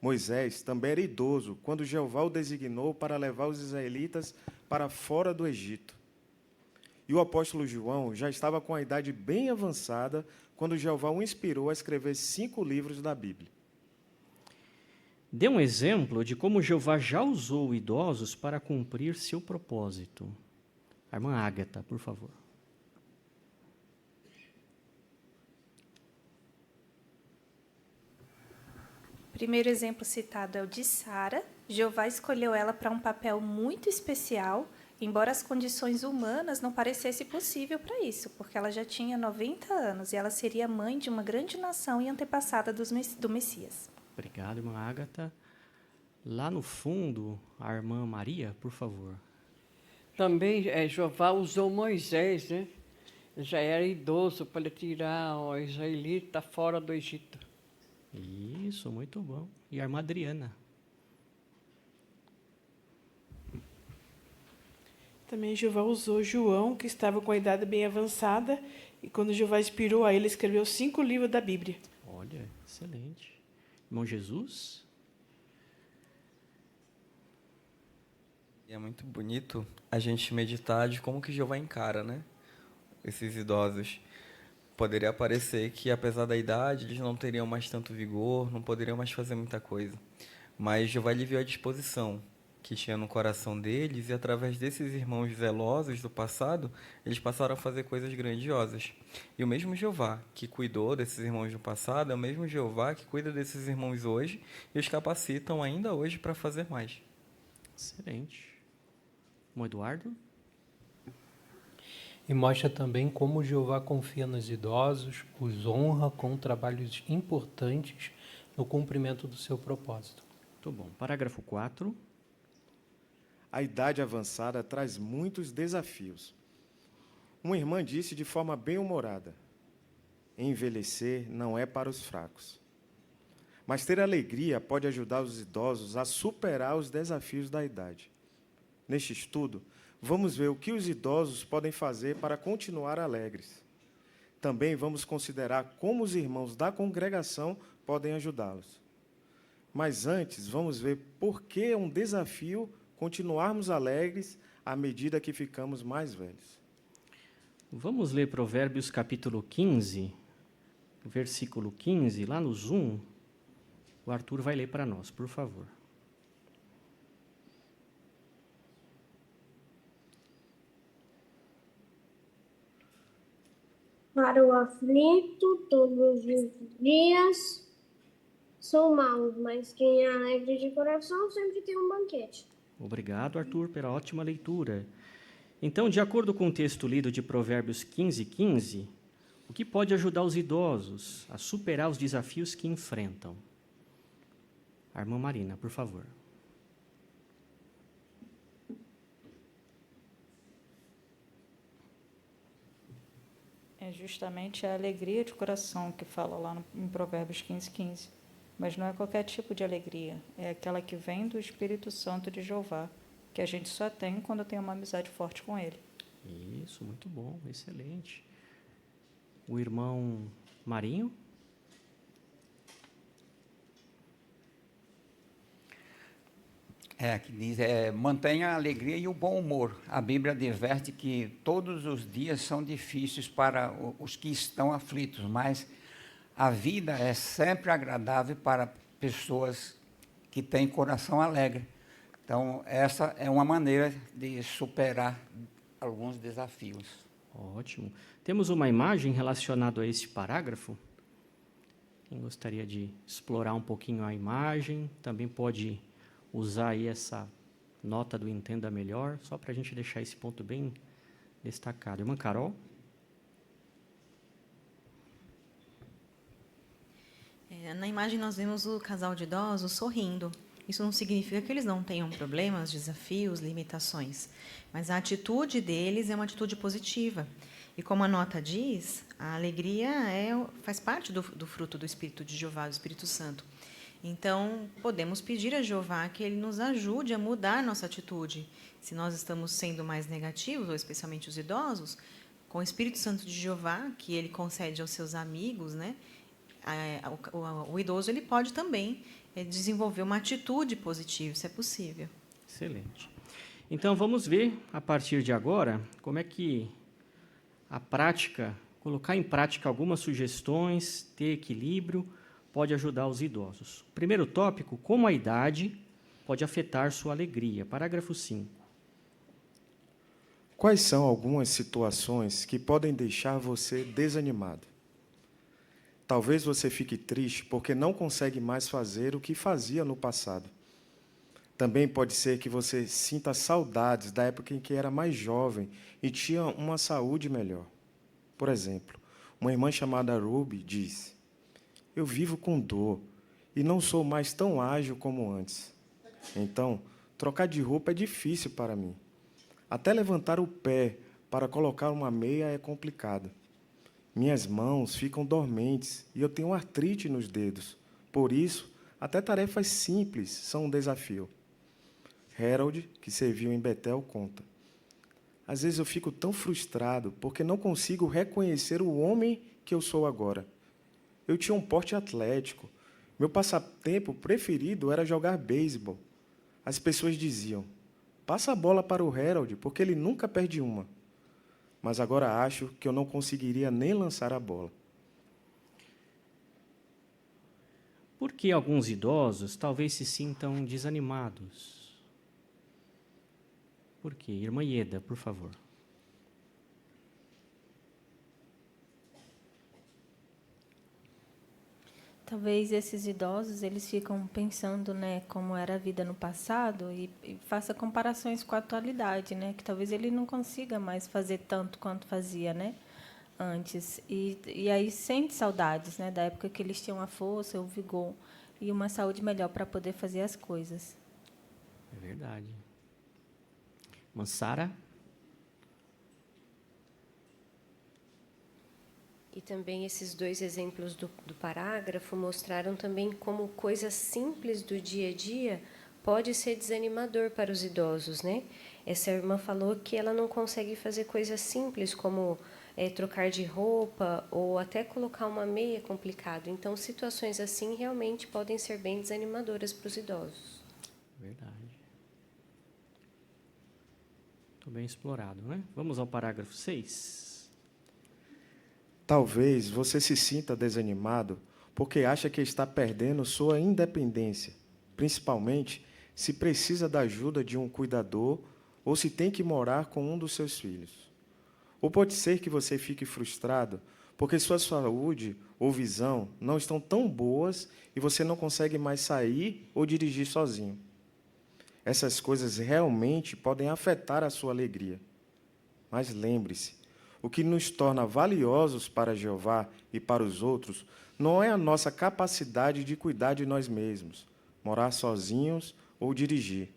Moisés também era idoso quando Jeová o designou para levar os israelitas para fora do Egito. E o apóstolo João já estava com a idade bem avançada quando Jeová o inspirou a escrever 5 livros da Bíblia. Dê um exemplo de como Jeová já usou idosos para cumprir seu propósito. A irmã Ágata, por favor. O primeiro exemplo citado é o de Sara. Jeová escolheu ela para um papel muito especial, embora as condições humanas não parecessem possível para isso, porque ela já tinha 90 anos e ela seria mãe de uma grande nação e antepassada do Messias. Obrigado, irmã Ágata. Lá no fundo, a irmã Maria, por favor. Também Jeová usou Moisés, né? Ele já era idoso para tirar o israelita fora do Egito. Isso, muito bom. E a irmã Adriana. Também Jeová usou João, que estava com a idade bem avançada, e quando Jeová inspirou a ele, escreveu 5 livros da Bíblia. Olha, excelente. Irmão Jesus? É muito bonito a gente meditar de como que Jeová encara, né? Esses idosos. Poderia parecer que, apesar da idade, eles não teriam mais tanto vigor, não poderiam mais fazer muita coisa. Mas Jeová lhe viu a disposição que tinha no coração deles, e através desses irmãos zelosos do passado, eles passaram a fazer coisas grandiosas. E o mesmo Jeová que cuidou desses irmãos do passado é o mesmo Jeová que cuida desses irmãos hoje e os capacitam ainda hoje para fazer mais. Excelente. Irmão Eduardo? E mostra também como Jeová confia nos idosos, os honra com trabalhos importantes no cumprimento do seu propósito. Muito bom. Parágrafo 4. A idade avançada traz muitos desafios. Uma irmã disse de forma bem-humorada: envelhecer não é para os fracos. Mas ter alegria pode ajudar os idosos a superar os desafios da idade. Neste estudo, vamos ver o que os idosos podem fazer para continuar alegres. Também vamos considerar como os irmãos da congregação podem ajudá-los. Mas antes, vamos ver por que é um desafio continuarmos alegres à medida que ficamos mais velhos. Vamos ler Provérbios capítulo 15, versículo 15, lá no Zoom. O Arthur vai ler para nós, por favor. Para o aflito, todos os dias são maus, mas quem é alegre de coração sempre tem um banquete. Obrigado, Arthur, pela ótima leitura. Então, de acordo com o texto lido de Provérbios 15, 15, o que pode ajudar os idosos a superar os desafios que enfrentam? A irmã Marina, por favor. É justamente a alegria de coração que fala lá em Provérbios 15, 15. Mas não é qualquer tipo de alegria, é aquela que vem do Espírito Santo de Jeová, que a gente só tem quando tem uma amizade forte com ele. Isso, muito bom, excelente. O irmão Marinho? Que diz, mantenha a alegria e o bom humor. A Bíblia adverte que todos os dias são difíceis para os que estão aflitos, mas a vida é sempre agradável para pessoas que têm coração alegre. Então, essa é uma maneira de superar alguns desafios. Ótimo. Temos uma imagem relacionada a esse parágrafo? Quem gostaria de explorar um pouquinho a imagem, também pode usar aí essa nota do Entenda Melhor, só para a gente deixar esse ponto bem destacado. Irmã Carol? Na imagem nós vemos o casal de idosos sorrindo. Isso não significa que eles não tenham problemas, desafios, limitações, mas a atitude deles é uma atitude positiva. E como a nota diz, a alegria faz parte do fruto do Espírito de Jeová, do Espírito Santo. Então, podemos pedir a Jeová que Ele nos ajude a mudar nossa atitude. Se nós estamos sendo mais negativos, ou especialmente os idosos, com o Espírito Santo de Jeová, que Ele concede aos seus amigos, né? O idoso ele pode também desenvolver uma atitude positiva, isso é possível. Excelente. Então, vamos ver, a partir de agora, como é que colocar em prática algumas sugestões, ter equilíbrio, pode ajudar os idosos. Primeiro tópico, como a idade pode afetar sua alegria. Parágrafo 5. Quais são algumas situações que podem deixar você desanimado? Talvez você fique triste porque não consegue mais fazer o que fazia no passado. Também pode ser que você sinta saudades da época em que era mais jovem e tinha uma saúde melhor. Por exemplo, uma irmã chamada Ruby diz: eu vivo com dor e não sou mais tão ágil como antes. Então, trocar de roupa é difícil para mim. Até levantar o pé para colocar uma meia é complicado. Minhas mãos ficam dormentes e eu tenho artrite nos dedos. Por isso, até tarefas simples são um desafio. Harold, que serviu em Betel, conta: às vezes eu fico tão frustrado porque não consigo reconhecer o homem que eu sou agora. Eu tinha um porte atlético. Meu passatempo preferido era jogar beisebol. As pessoas diziam: passa a bola para o Harold, porque ele nunca perde uma. Mas agora acho que eu não conseguiria nem lançar a bola. Por que alguns idosos talvez se sintam desanimados? Por quê? Irmã Ieda, por favor. Talvez esses idosos eles ficam pensando, né, como era a vida no passado e faça comparações com a atualidade, né, que talvez ele não consiga mais fazer tanto quanto fazia, né, antes. E aí sente saudades, né, da época que eles tinham a força, o vigor e uma saúde melhor para poder fazer as coisas. É verdade. Mansara? E também esses dois exemplos do parágrafo mostraram também como coisas simples do dia a dia pode ser desanimador para os idosos, né? Essa irmã falou que ela não consegue fazer coisas simples como trocar de roupa ou até colocar uma meia é complicado. Então, situações assim realmente podem ser bem desanimadoras para os idosos. Verdade. Muito bem explorado, né? Vamos ao parágrafo 6. Talvez você se sinta desanimado porque acha que está perdendo sua independência, principalmente se precisa da ajuda de um cuidador ou se tem que morar com um dos seus filhos. Ou pode ser que você fique frustrado porque sua saúde ou visão não estão tão boas e você não consegue mais sair ou dirigir sozinho. Essas coisas realmente podem afetar a sua alegria. Mas lembre-se, o que nos torna valiosos para Jeová e para os outros não é a nossa capacidade de cuidar de nós mesmos, morar sozinhos ou dirigir.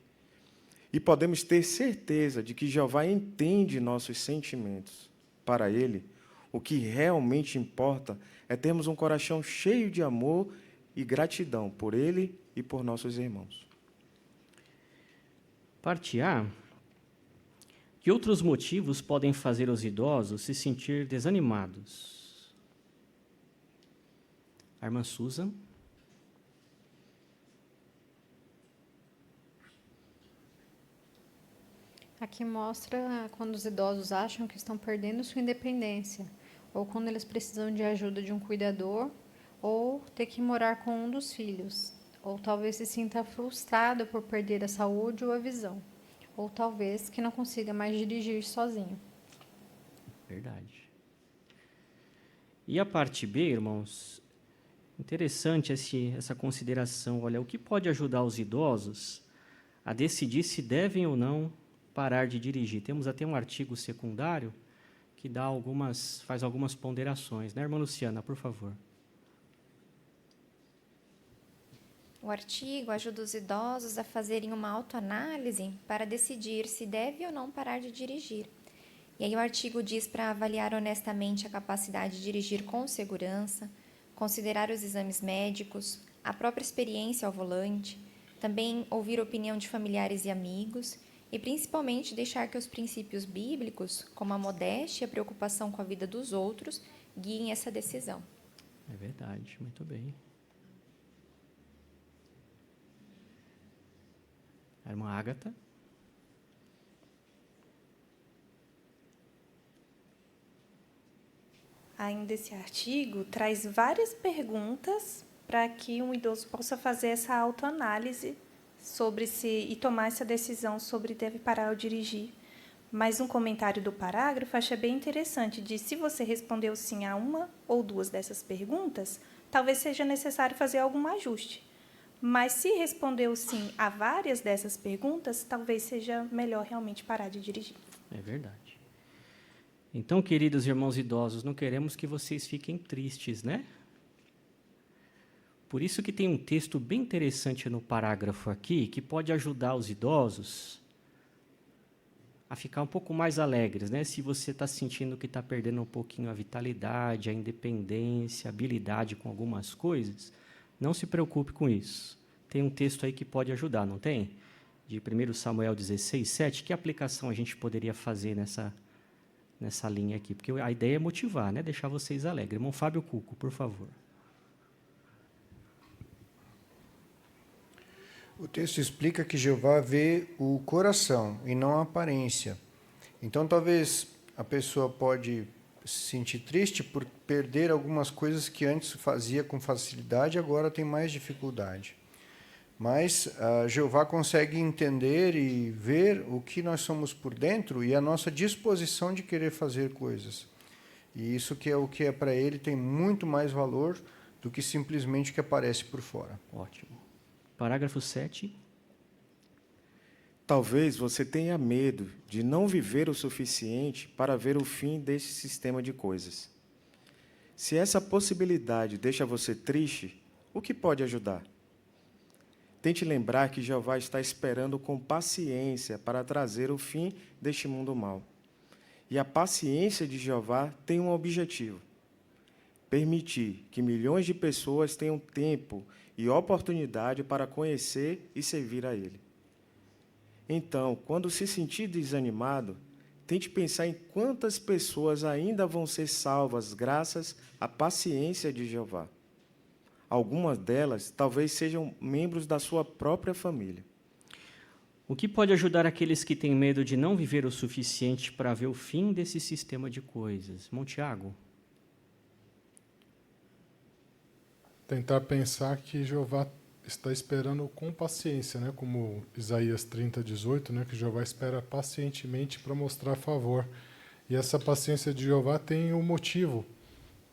E podemos ter certeza de que Jeová entende nossos sentimentos. Para Ele, o que realmente importa é termos um coração cheio de amor e gratidão por Ele e por nossos irmãos. Parte A. Que outros motivos podem fazer os idosos se sentir desanimados? A irmã Susan. Aqui mostra quando os idosos acham que estão perdendo sua independência, ou quando eles precisam de ajuda de um cuidador, ou ter que morar com um dos filhos, ou talvez se sinta frustrado por perder a saúde ou a visão. Ou talvez que não consiga mais dirigir sozinho. Verdade. E a parte B, irmãos, interessante essa consideração. Olha, o que pode ajudar os idosos a decidir se devem ou não parar de dirigir? Temos até um artigo secundário que faz algumas ponderações, né, irmã Luciana, por favor. O artigo ajuda os idosos a fazerem uma autoanálise para decidir se deve ou não parar de dirigir. E aí o artigo diz para avaliar honestamente a capacidade de dirigir com segurança, considerar os exames médicos, a própria experiência ao volante, também ouvir a opinião de familiares e amigos e principalmente deixar que os princípios bíblicos, como a modéstia e a preocupação com a vida dos outros, guiem essa decisão. É verdade, muito bem. A irmã Ágata. Ainda esse artigo traz várias perguntas para que um idoso possa fazer essa autoanálise sobre e tomar essa decisão sobre deve parar ou dirigir. Mas um comentário do parágrafo achei bem interessante, de se você respondeu sim a uma ou duas dessas perguntas, talvez seja necessário fazer algum ajuste. Mas se respondeu sim a várias dessas perguntas, talvez seja melhor realmente parar de dirigir. É verdade. Então, queridos irmãos idosos, não queremos que vocês fiquem tristes, né? Por isso que tem um texto bem interessante no parágrafo aqui, que pode ajudar os idosos a ficar um pouco mais alegres, né? Se você está sentindo que está perdendo um pouquinho a vitalidade, a independência, a habilidade com algumas coisas, não se preocupe com isso. Tem um texto aí que pode ajudar, não tem? De 1 Samuel 16, 7. Que aplicação a gente poderia fazer nessa linha aqui? Porque a ideia é motivar, né? Deixar vocês alegres. Irmão Fábio Cuco, por favor. O texto explica que Jeová vê o coração e não a aparência. Então, talvez a pessoa pode se sentir triste por perder algumas coisas que antes fazia com facilidade e agora tem mais dificuldade. Mas Jeová consegue entender e ver o que nós somos por dentro e a nossa disposição de querer fazer coisas. E isso que é o que é para ele tem muito mais valor do que simplesmente o que aparece por fora. Ótimo. Parágrafo 7. Talvez você tenha medo de não viver o suficiente para ver o fim desse sistema de coisas. Se essa possibilidade deixa você triste, o que pode ajudar? Tente lembrar que Jeová está esperando com paciência para trazer o fim deste mundo mau. E a paciência de Jeová tem um objetivo: permitir que milhões de pessoas tenham tempo e oportunidade para conhecer e servir a Ele. Então, quando se sentir desanimado, tente pensar em quantas pessoas ainda vão ser salvas graças à paciência de Jeová. Algumas delas talvez sejam membros da sua própria família. O que pode ajudar aqueles que têm medo de não viver o suficiente para ver o fim desse sistema de coisas? Montiago? Tentar pensar que Jeová está esperando com paciência, né? Como Isaías 30:18, né? Que Jeová espera pacientemente para mostrar favor. E essa paciência de Jeová tem um motivo,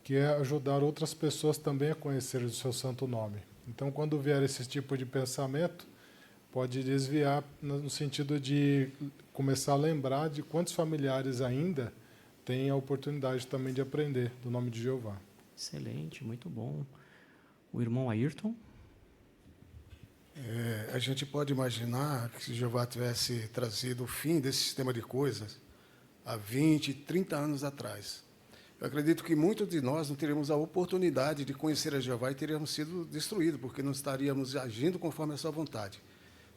que é ajudar outras pessoas também a conhecer o seu santo nome. Então, quando vier esse tipo de pensamento, pode desviar no sentido de começar a lembrar de quantos familiares ainda têm a oportunidade também de aprender do nome de Jeová. Excelente, muito bom. O irmão Ayrton? A gente pode imaginar que se Jeová tivesse trazido o fim desse sistema de coisas há 20, 30 anos atrás, eu acredito que muitos de nós não teríamos a oportunidade de conhecer a Jeová e teríamos sido destruídos, porque não estaríamos agindo conforme a sua vontade.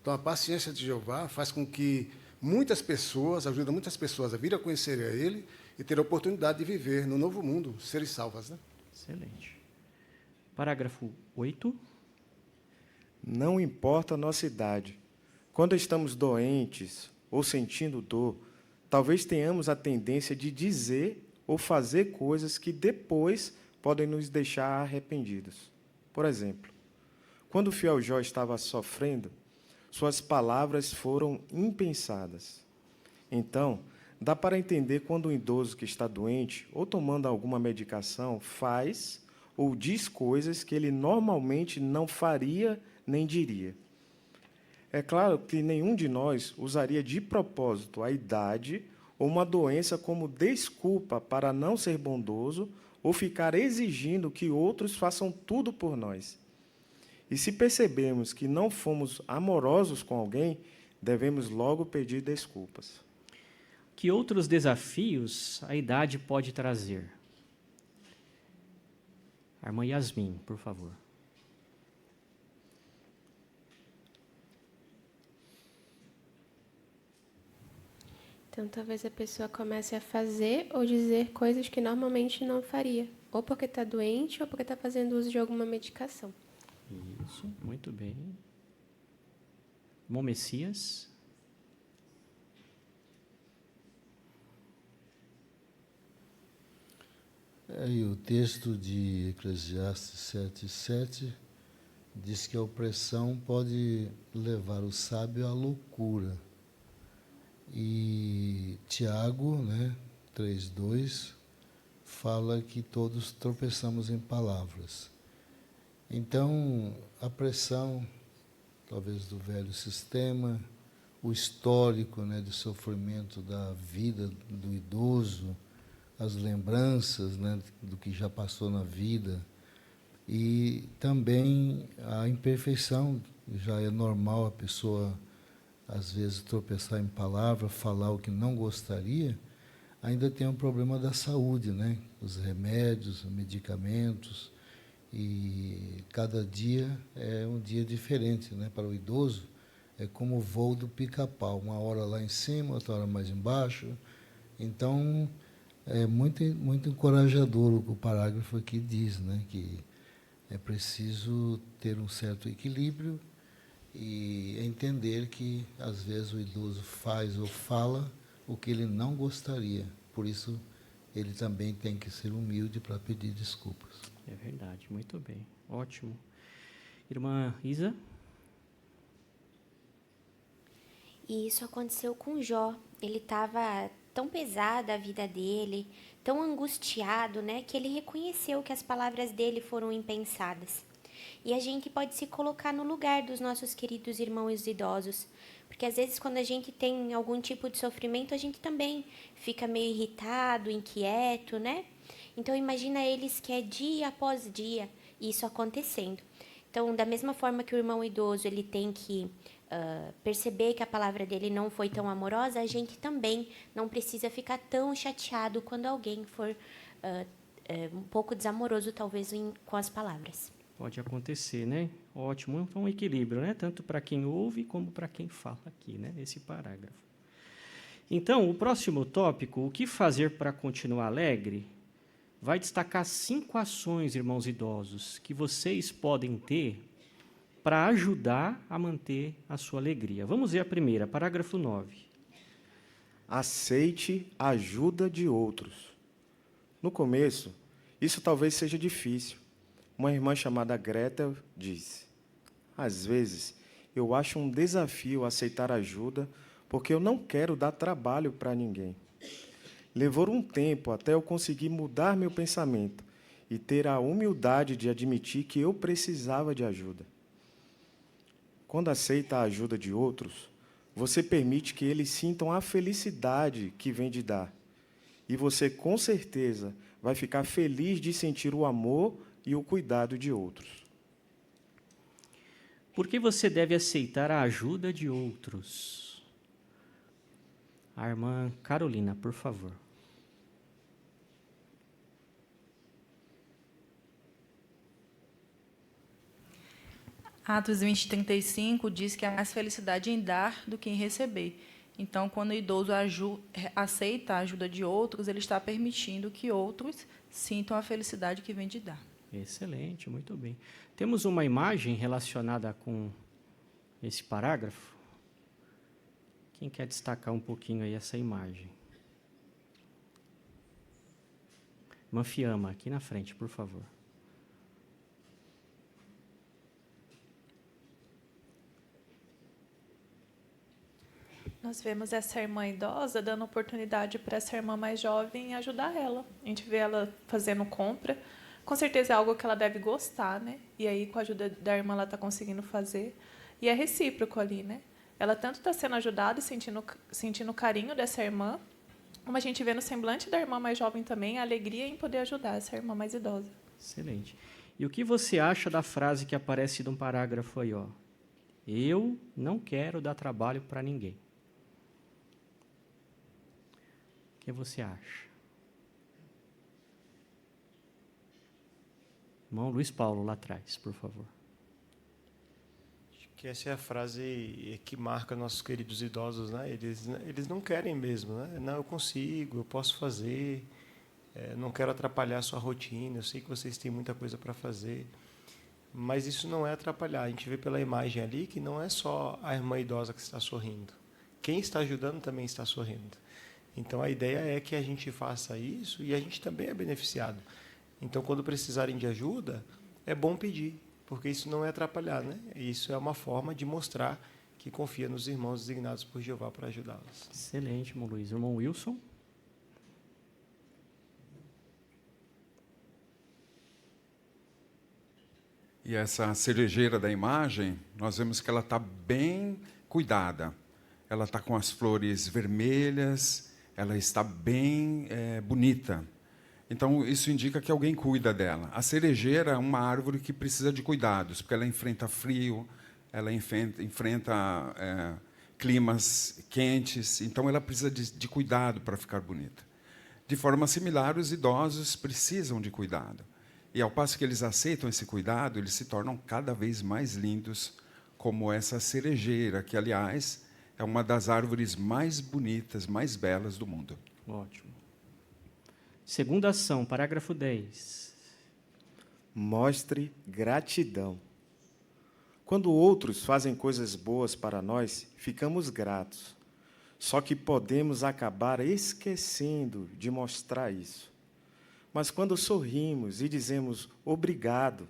Então, a paciência de Jeová faz com que muitas pessoas, ajuda muitas pessoas a vir a conhecer a Ele e ter a oportunidade de viver no novo mundo, serem salvas, né? Excelente. Parágrafo 8. Não importa a nossa idade. Quando estamos doentes ou sentindo dor, talvez tenhamos a tendência de dizer ou fazer coisas que depois podem nos deixar arrependidos. Por exemplo, quando o fiel Jó estava sofrendo, suas palavras foram impensadas. Então, dá para entender quando um idoso que está doente ou tomando alguma medicação faz ou diz coisas que ele normalmente não faria nem diria. É claro que nenhum de nós usaria de propósito a idade ou uma doença como desculpa para não ser bondoso ou ficar exigindo que outros façam tudo por nós. E se percebemos que não fomos amorosos com alguém, devemos logo pedir desculpas. Que outros desafios a idade pode trazer? A irmã Yasmin, por favor. Então, talvez a pessoa comece a fazer ou dizer coisas que normalmente não faria, ou porque está doente ou porque está fazendo uso de alguma medicação. Isso, muito bem. Irmão Messias. E o texto de Eclesiastes 7:7 diz que a opressão pode levar o sábio à loucura. E Tiago, né, 3:2, fala que todos tropeçamos em palavras. Então, a pressão, talvez do velho sistema, o histórico, né, de sofrimento da vida do idoso, as lembranças, né, do que já passou na vida, e também a imperfeição. Já é normal a pessoa, às vezes, tropeçar em palavra, falar o que não gostaria. Ainda tem um problema da saúde, né? Os remédios, os medicamentos, e cada dia é um dia diferente, né? Para o idoso, é como o voo do pica-pau, uma hora lá em cima, outra hora mais embaixo. Então, é muito encorajador o que o parágrafo aqui diz, né? Que é preciso ter um certo equilíbrio e entender que, às vezes, o idoso faz ou fala o que ele não gostaria. Por isso, ele também tem que ser humilde para pedir desculpas. É verdade, muito bem. Ótimo. Irmã Isa? E isso aconteceu com Jó. Ele estava tão pesada a vida dele, tão angustiado, né, que ele reconheceu que as palavras dele foram impensadas. E a gente pode se colocar no lugar dos nossos queridos irmãos idosos, porque às vezes quando a gente tem algum tipo de sofrimento, a gente também fica meio irritado, inquieto, né? Então imagina eles que é dia após dia isso acontecendo. Então, da mesma forma que o irmão idoso ele tem que perceber que a palavra dele não foi tão amorosa, a gente também não precisa ficar tão chateado quando alguém for um pouco desamoroso, talvez, com as palavras. Pode acontecer, né? Ótimo. Então, um equilíbrio, né? Tanto para quem ouve como para quem fala aqui, né? Esse parágrafo. Então, o próximo tópico, o que fazer para continuar alegre, vai destacar 5 ações, irmãos idosos, que vocês podem ter para ajudar a manter a sua alegria. Vamos ver a primeira, parágrafo 9. Aceite a ajuda de outros. No começo, isso talvez seja difícil. Uma irmã chamada Gretel disse: às vezes, eu acho um desafio aceitar ajuda porque eu não quero dar trabalho para ninguém. Levou um tempo até eu conseguir mudar meu pensamento e ter a humildade de admitir que eu precisava de ajuda. Quando aceita a ajuda de outros, você permite que eles sintam a felicidade que vem de dar. E você, com certeza, vai ficar feliz de sentir o amor e o cuidado de outros. Por que você deve aceitar a ajuda de outros? A irmã Carolina, por favor. Atos 20:35 diz que há mais felicidade em dar do que em receber. Então, quando o idoso aceita a ajuda de outros, ele está permitindo que outros sintam a felicidade que vem de dar. Excelente, muito bem. Temos uma imagem relacionada com esse parágrafo? Quem quer destacar um pouquinho aí essa imagem? Irmã Fiamma, aqui na frente, por favor. Nós vemos essa irmã idosa dando oportunidade para essa irmã mais jovem ajudar ela. A gente vê ela fazendo compra. Com certeza é algo que ela deve gostar, né? E aí, com a ajuda da irmã, ela está conseguindo fazer. E é recíproco ali, né? Ela tanto está sendo ajudada e sentindo o carinho dessa irmã, como a gente vê no semblante da irmã mais jovem também, a alegria em poder ajudar essa irmã mais idosa. Excelente. E o que você acha da frase que aparece num parágrafo aí, ó? Eu não quero dar trabalho para ninguém. O que você acha? Irmão Luiz Paulo, lá atrás, por favor. Acho que essa é a frase que marca nossos queridos idosos, né? Eles não querem mesmo, né? Não, eu consigo, eu posso fazer, não quero atrapalhar a sua rotina, eu sei que vocês têm muita coisa para fazer, mas isso não é atrapalhar. A gente vê pela imagem ali que não é só a irmã idosa que está sorrindo. Quem está ajudando também está sorrindo. Então, a ideia é que a gente faça isso e a gente também é beneficiado. Então, quando precisarem de ajuda, é bom pedir. porque isso não é atrapalhar, né? Isso é uma forma de mostrar que confia nos irmãos designados por Jeová para ajudá-los. Excelente, irmão Luiz. Irmão Wilson? E essa cerejeira da imagem, nós vemos que ela está bem cuidada. Ela está com as flores vermelhas, ela está bem bonita. Então, isso indica que alguém cuida dela. A cerejeira é uma árvore que precisa de cuidados, porque ela enfrenta frio, ela enfrenta climas quentes, então ela precisa de cuidado para ficar bonita. De forma similar, os idosos precisam de cuidado. E, ao passo que eles aceitam esse cuidado, eles se tornam cada vez mais lindos, como essa cerejeira, que, aliás, é uma das árvores mais bonitas, mais belas do mundo. Ótimo. Segunda ação, parágrafo 10. Mostre gratidão. Quando outros fazem coisas boas para nós, ficamos gratos. Só que podemos acabar esquecendo de mostrar isso. Mas quando sorrimos e dizemos obrigado,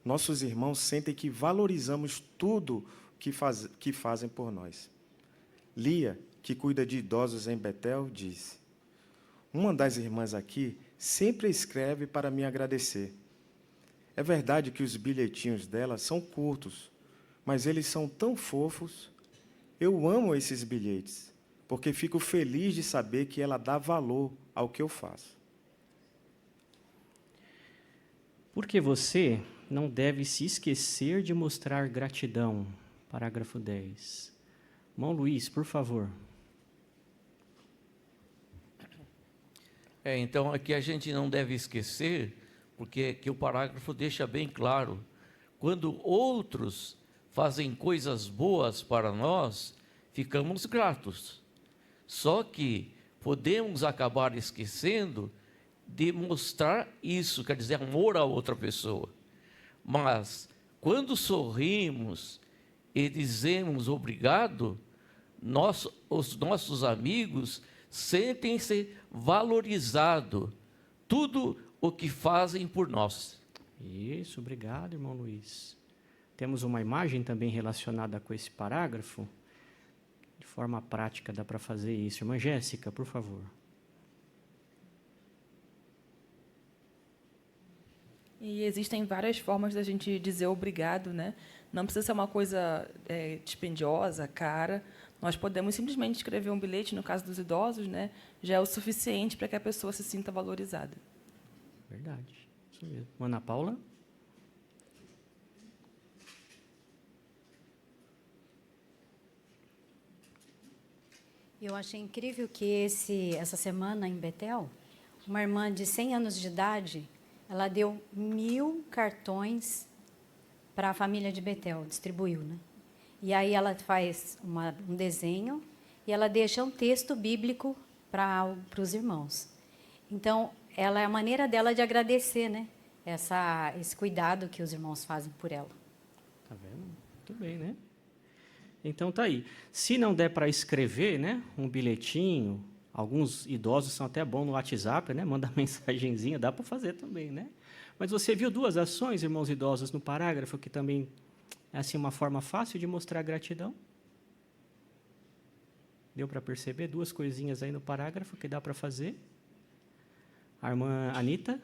nossos irmãos sentem que valorizamos tudo que fazem por nós. Lia, que cuida de idosos em Betel, disse: uma das irmãs aqui sempre escreve para me agradecer. É verdade que os bilhetinhos dela são curtos, mas eles são tão fofos. Eu amo esses bilhetes, porque fico feliz de saber que ela dá valor ao que eu faço. Porque você não deve se esquecer de mostrar gratidão. Parágrafo 10. Irmão Luiz, por favor. Então, aqui a gente não deve esquecer, porque que o parágrafo deixa bem claro, quando outros fazem coisas boas para nós, ficamos gratos. Só que podemos acabar esquecendo de mostrar isso, quer dizer, amor a outra pessoa. Mas, quando sorrimos e dizemos obrigado, os nossos amigos sentem-se valorizados, tudo o que fazem por nós. Isso, obrigado, irmão Luiz. Temos uma imagem também relacionada com esse parágrafo. De forma prática dá para fazer isso. Irmã Jéssica, por favor. E existem várias formas da gente dizer obrigado, né? Não precisa ser uma coisa dispendiosa, cara. Nós podemos simplesmente escrever um bilhete, no caso dos idosos, né? Já é o suficiente para que a pessoa se sinta valorizada. Verdade, isso mesmo. Ana Paula? Eu achei incrível que essa semana em Betel, uma irmã de 100 anos de idade, ela deu 1000 cartões para a família de Betel, distribuiu, né? E aí ela faz um desenho e ela deixa um texto bíblico para os irmãos. Então, ela é a maneira dela de agradecer, né? Esse cuidado que os irmãos fazem por ela. Tá vendo? Muito bem, né? Então tá aí. Se não der para escrever, né, um bilhetinho, alguns idosos são até bons no WhatsApp, né? Manda mensagenzinha, dá para fazer também, né? Mas você viu duas ações, irmãos idosos, no parágrafo, que também é assim, uma forma fácil de mostrar gratidão? Deu para perceber duas coisinhas aí no parágrafo que dá para fazer? A irmã Anita?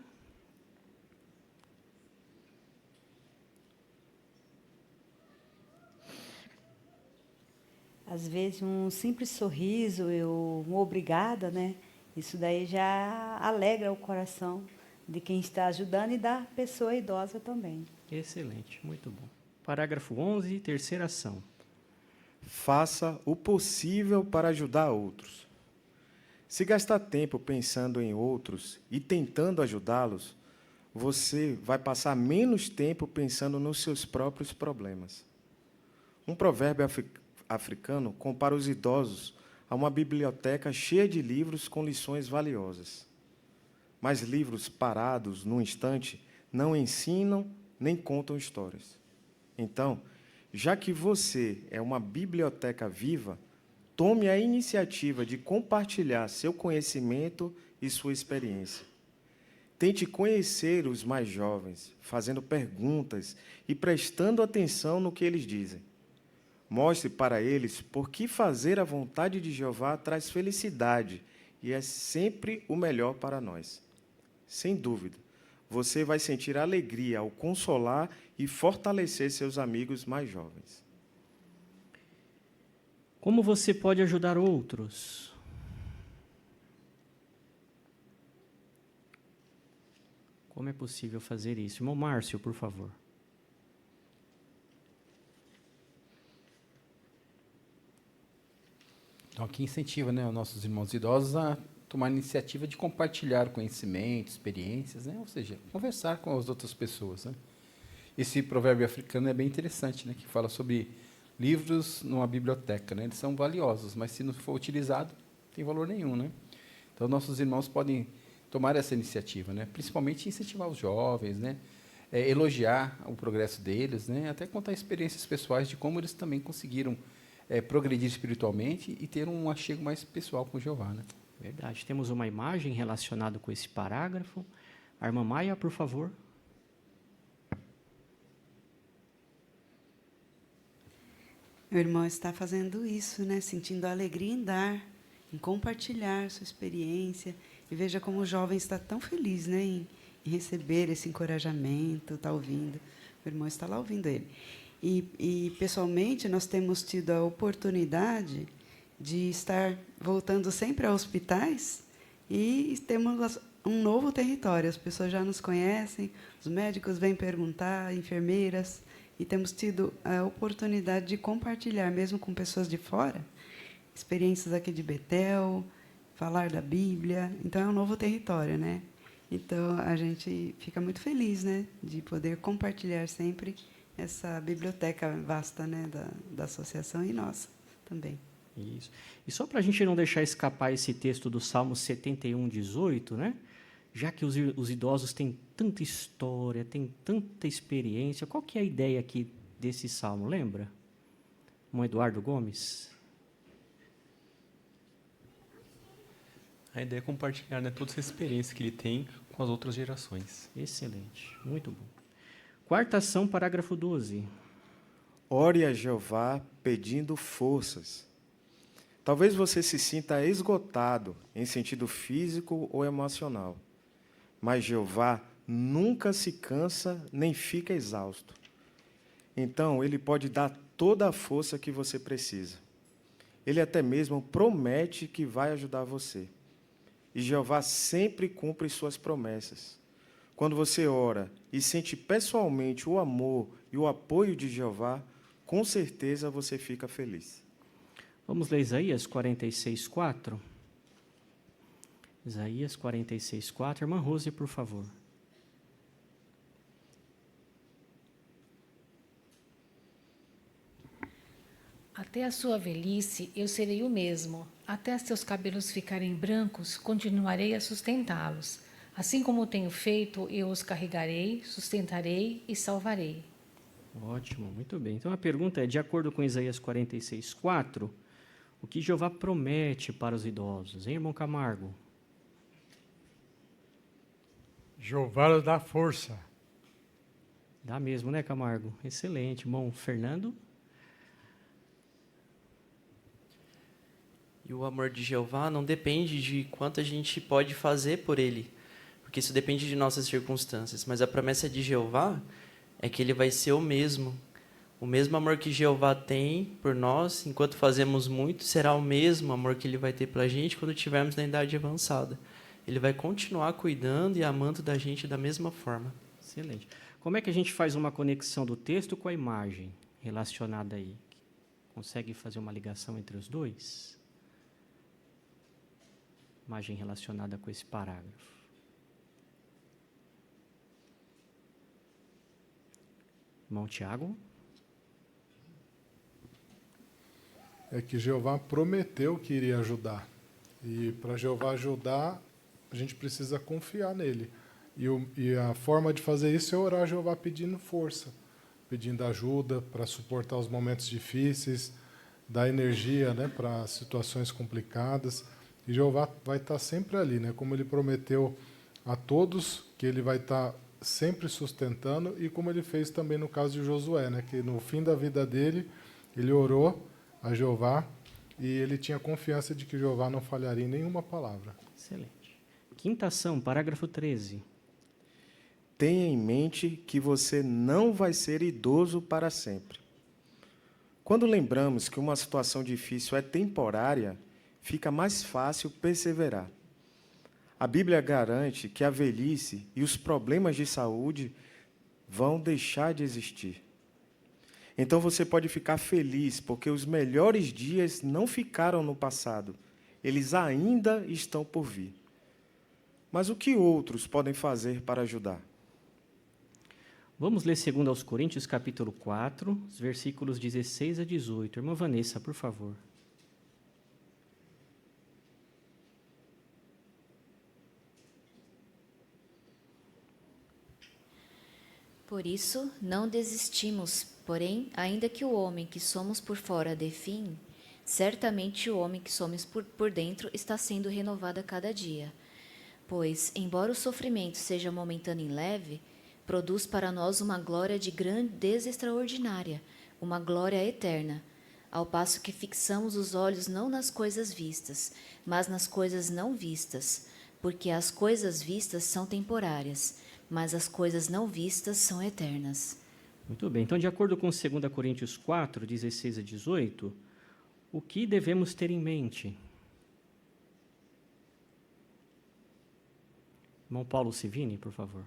Às vezes, um simples sorriso, um obrigada, né? Isso daí já alegra o coração de quem está ajudando e da pessoa idosa também. Excelente, muito bom. Parágrafo 11, terceira ação. Faça o possível para ajudar outros. Se gastar tempo pensando em outros e tentando ajudá-los, você vai passar menos tempo pensando nos seus próprios problemas. Um provérbio africano compara os idosos a uma biblioteca cheia de livros com lições valiosas. Mas livros parados num instante não ensinam nem contam histórias. Então, já que você é uma biblioteca viva, tome a iniciativa de compartilhar seu conhecimento e sua experiência. Tente conhecer os mais jovens, fazendo perguntas e prestando atenção no que eles dizem. Mostre para eles por que fazer a vontade de Jeová traz felicidade e é sempre o melhor para nós. Sem dúvida, você vai sentir alegria ao consolar e fortalecer seus amigos mais jovens. Como você pode ajudar outros? Como é possível fazer isso? Irmão Márcio, por favor. Então, aqui incentiva, né, os nossos irmãos idosos a tomar a iniciativa de compartilhar conhecimento, experiências, né, ou seja, conversar com as outras pessoas. Né. Esse provérbio africano é bem interessante, né, que fala sobre livros numa biblioteca. Né, eles são valiosos, mas se não for utilizado, não tem valor nenhum. Né. Então, nossos irmãos podem tomar essa iniciativa, né, principalmente incentivar os jovens, né, elogiar o progresso deles, né, até contar experiências pessoais de como eles também conseguiram progredir espiritualmente e ter um achego mais pessoal com Jeová. Né? Verdade. Temos uma imagem relacionada com esse parágrafo. A irmã Maia, por favor. Meu irmão está fazendo isso, né? Sentindo a alegria em dar, em compartilhar sua experiência. E veja como o jovem está tão feliz, né? Em receber esse encorajamento, está ouvindo. Meu irmão está lá ouvindo ele. E, pessoalmente, nós temos tido a oportunidade de estar voltando sempre a hospitais e temos um novo território. As pessoas já nos conhecem, os médicos vêm perguntar, enfermeiras, e temos tido a oportunidade de compartilhar, mesmo com pessoas de fora, experiências aqui de Betel, falar da Bíblia. Então, é um novo território, né? Então, a gente fica muito feliz, né, de poder compartilhar sempre essa biblioteca vasta, né, da associação e nossa também. Isso. E só para a gente não deixar escapar esse texto do Salmo 71, 18, né? Já que os idosos têm tanta história, têm tanta experiência, qual que é a ideia aqui desse salmo, lembra? Irmão Eduardo Gomes? A ideia é compartilhar, né, toda essa experiência que ele tem com as outras gerações. Excelente, muito bom. Quarta ação, parágrafo 12. Ore a Jeová pedindo forças. Talvez você se sinta esgotado em sentido físico ou emocional, mas Jeová nunca se cansa nem fica exausto. Então, Ele pode dar toda a força que você precisa. Ele até mesmo promete que vai ajudar você. E Jeová sempre cumpre suas promessas. Quando você ora e sente pessoalmente o amor e o apoio de Jeová, com certeza você fica feliz. Vamos ler Isaías 46, 4. Isaías 46, 4. Irmã Rose, por favor. Até a sua velhice eu serei o mesmo. Até seus cabelos ficarem brancos, continuarei a sustentá-los. Assim como tenho feito, eu os carregarei, sustentarei e salvarei. Ótimo, muito bem. Então a pergunta é, de acordo com Isaías 46, 4, o que Jeová promete para os idosos? Hein, irmão Camargo? Jeová lhe dá força. Dá mesmo, né, Camargo? Excelente. Irmão Fernando? E o amor de Jeová não depende de quanto a gente pode fazer por ele, porque isso depende de nossas circunstâncias. Mas a promessa de Jeová é que ele vai ser o mesmo amor que Jeová tem por nós, enquanto fazemos muito, será o mesmo amor que ele vai ter pela gente quando estivermos na idade avançada. Ele vai continuar cuidando e amando da gente da mesma forma. Excelente. Como é que a gente faz uma conexão do texto com a imagem relacionada aí? Consegue fazer uma ligação entre os dois? Imagem relacionada com esse parágrafo. Irmão Tiago? É que Jeová prometeu que iria ajudar. E para Jeová ajudar, a gente precisa confiar nele. E a forma de fazer isso é orar a Jeová pedindo força, pedindo ajuda para suportar os momentos difíceis, dar energia, né, para situações complicadas. E Jeová vai estar sempre ali, né? Como ele prometeu a todos, que ele vai estar sempre sustentando, e como ele fez também no caso de Josué, né, que no fim da vida dele, ele orou a Jeová e ele tinha confiança de que Jeová não falharia em nenhuma palavra. Excelente. Quinta ação, parágrafo 13. Tenha em mente que você não vai ser idoso para sempre. Quando lembramos que uma situação difícil é temporária, fica mais fácil perseverar. A Bíblia garante que a velhice e os problemas de saúde vão deixar de existir. Então você pode ficar feliz, porque os melhores dias não ficaram no passado, eles ainda estão por vir. Mas o que outros podem fazer para ajudar? Vamos ler 2 aos Coríntios, capítulo 4, os versículos 16 a 18. Irmã Vanessa, por favor. Por isso, não desistimos, porém, ainda que o homem que somos por fora definhe, certamente o homem que somos por dentro está sendo renovado a cada dia. Pois, embora o sofrimento seja momentâneo e leve, produz para nós uma glória de grandeza extraordinária, uma glória eterna, ao passo que fixamos os olhos não nas coisas vistas, mas nas coisas não vistas, porque as coisas vistas são temporárias, mas as coisas não vistas são eternas. Muito bem. Então, de acordo com 2 Coríntios 4, 16 a 18, o que devemos ter em mente? Irmão Paulo Civini, por favor.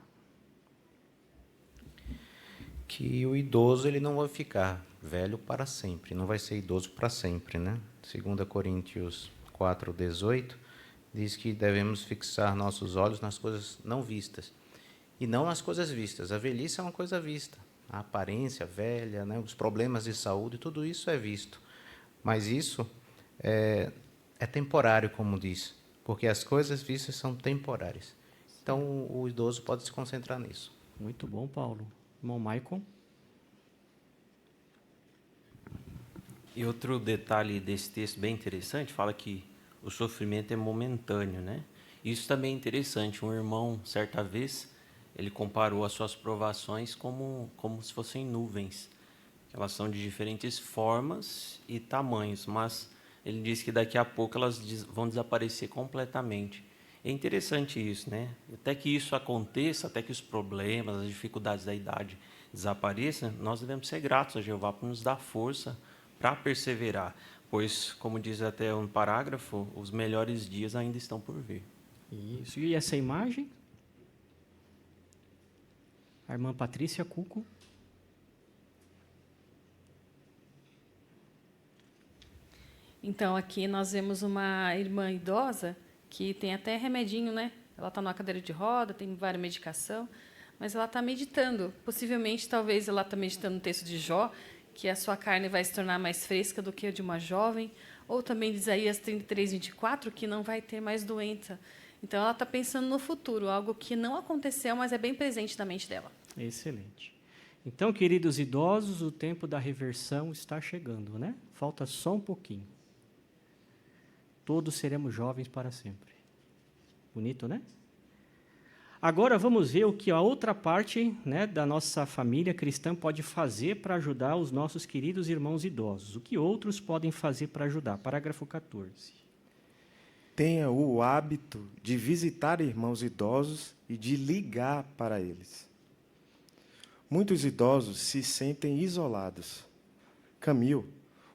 Que o idoso ele não vai ficar velho para sempre, não vai ser idoso para sempre, né? 2 Coríntios 4, 18, diz que devemos fixar nossos olhos nas coisas não vistas, e não nas coisas vistas. A velhice é uma coisa vista. A aparência velha, né, os problemas de saúde, tudo isso é visto. Mas isso é temporário, como diz, porque as coisas vistas são temporárias. Então, o idoso pode se concentrar nisso. Muito bom, Paulo. Irmão Maicon. E outro detalhe desse texto bem interessante, fala que o sofrimento é momentâneo, né? Isso também é interessante. Um irmão, certa vez, ele comparou as suas provações como se fossem nuvens. Elas são de diferentes formas e tamanhos, mas ele diz que daqui a pouco elas vão desaparecer completamente. É interessante isso, né? Até que isso aconteça, até que os problemas, as dificuldades da idade desapareçam, nós devemos ser gratos a Jeová por nos dar força para perseverar, pois, como diz até um parágrafo, os melhores dias ainda estão por vir. Isso. E essa imagem? A irmã Patrícia Cuco. Então, aqui nós vemos uma irmã idosa que tem até remedinho, né? Ela está numa cadeira de roda, tem várias medicação, mas ela está meditando. Possivelmente, talvez, ela está meditando no texto de Jó, que a sua carne vai se tornar mais fresca do que a de uma jovem, ou também de Isaías 33, 24, que não vai ter mais doença. Então, ela está pensando no futuro, algo que não aconteceu, mas é bem presente na mente dela. Excelente. Então, queridos idosos, o tempo da reversão está chegando, né? Falta só um pouquinho. Todos seremos jovens para sempre. Bonito, né? Agora vamos ver o que a outra parte, né, da nossa família cristã pode fazer para ajudar os nossos queridos irmãos idosos. O que outros podem fazer para ajudar? Parágrafo 14. Tenha o hábito de visitar irmãos idosos e de ligar para eles. Muitos idosos se sentem isolados. Camil,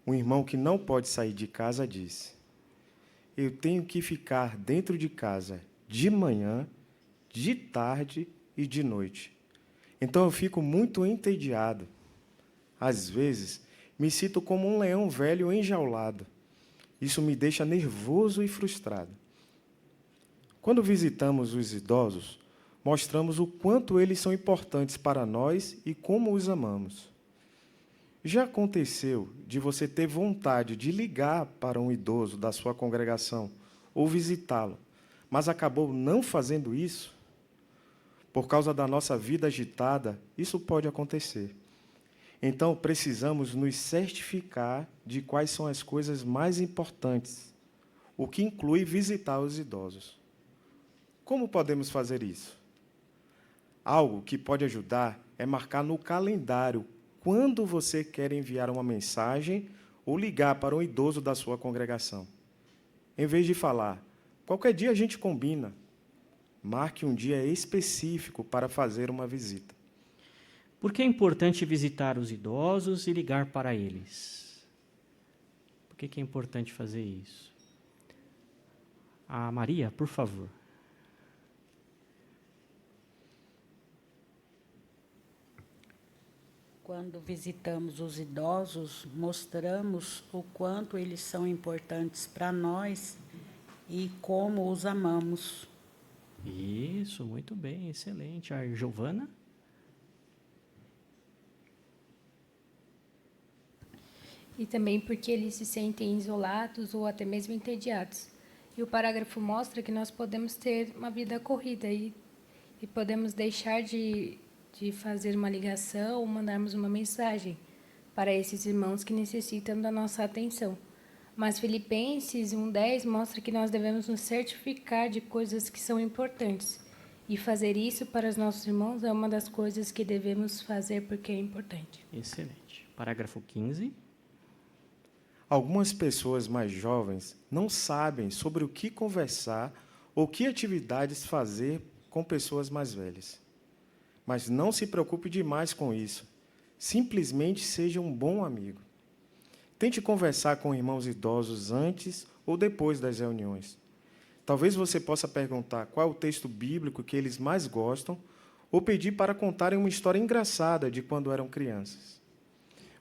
um irmão que não pode sair de casa, disse: eu tenho que ficar dentro de casa de manhã, de tarde e de noite. Então eu fico muito entediado. Às vezes, me sinto como um leão velho enjaulado. Isso me deixa nervoso e frustrado. Quando visitamos os idosos, mostramos o quanto eles são importantes para nós e como os amamos. Já aconteceu de você ter vontade de ligar para um idoso da sua congregação ou visitá-lo, mas acabou não fazendo isso? Por causa da nossa vida agitada, isso pode acontecer. Então, precisamos nos certificar de quais são as coisas mais importantes, o que inclui visitar os idosos. Como podemos fazer isso? Algo que pode ajudar é marcar no calendário quando você quer enviar uma mensagem ou ligar para um idoso da sua congregação. Em vez de falar, qualquer dia a gente combina, marque um dia específico para fazer uma visita. Por que é importante visitar os idosos e ligar para eles? Por que é importante fazer isso? A Maria, por favor. Quando visitamos os idosos, mostramos o quanto eles são importantes para nós e como os amamos. Isso, muito bem, excelente. A Giovana? E também porque eles se sentem isolados ou até mesmo entediados. E o parágrafo mostra que nós podemos ter uma vida corrida e podemos deixar de fazer uma ligação ou mandarmos uma mensagem para esses irmãos que necessitam da nossa atenção. Mas Filipenses 1:10 mostra que nós devemos nos certificar de coisas que são importantes. E fazer isso para os nossos irmãos é uma das coisas que devemos fazer porque é importante. Excelente. Parágrafo 15. Algumas pessoas mais jovens não sabem sobre o que conversar ou que atividades fazer com pessoas mais velhas. Mas não se preocupe demais com isso. Simplesmente seja um bom amigo. Tente conversar com irmãos idosos antes ou depois das reuniões. Talvez você possa perguntar qual é o texto bíblico que eles mais gostam ou pedir para contarem uma história engraçada de quando eram crianças.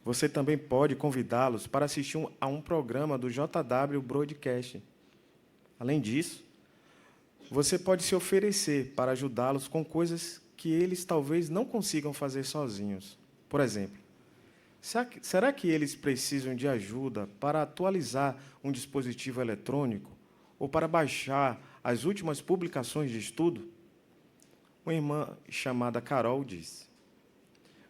Você também pode convidá-los para assistir a um programa do JW Broadcast. Além disso, você pode se oferecer para ajudá-los com coisas que eles talvez não consigam fazer sozinhos. Por exemplo, será que eles precisam de ajuda para atualizar um dispositivo eletrônico ou para baixar as últimas publicações de estudo? Uma irmã chamada Carol disse: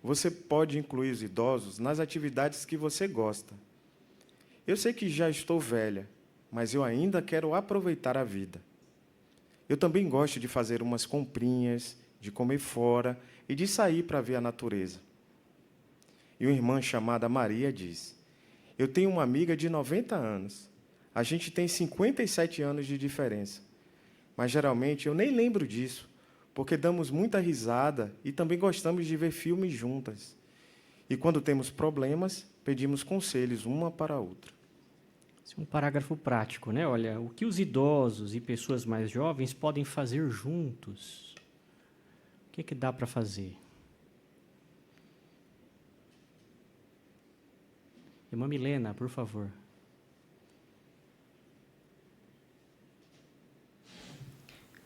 você pode incluir os idosos nas atividades que você gosta. Eu sei que já estou velha, mas eu ainda quero aproveitar a vida. Eu também gosto de fazer umas comprinhas, de comer fora e de sair para ver a natureza. E uma irmã chamada Maria diz: eu tenho uma amiga de 90 anos. A gente tem 57 anos de diferença. Mas, geralmente, eu nem lembro disso, porque damos muita risada e também gostamos de ver filmes juntas. E, quando temos problemas, pedimos conselhos uma para a outra. Esse é um parágrafo prático, né? Olha, o que os idosos e pessoas mais jovens podem fazer juntos? O que dá para fazer? Irmã Milena, por favor.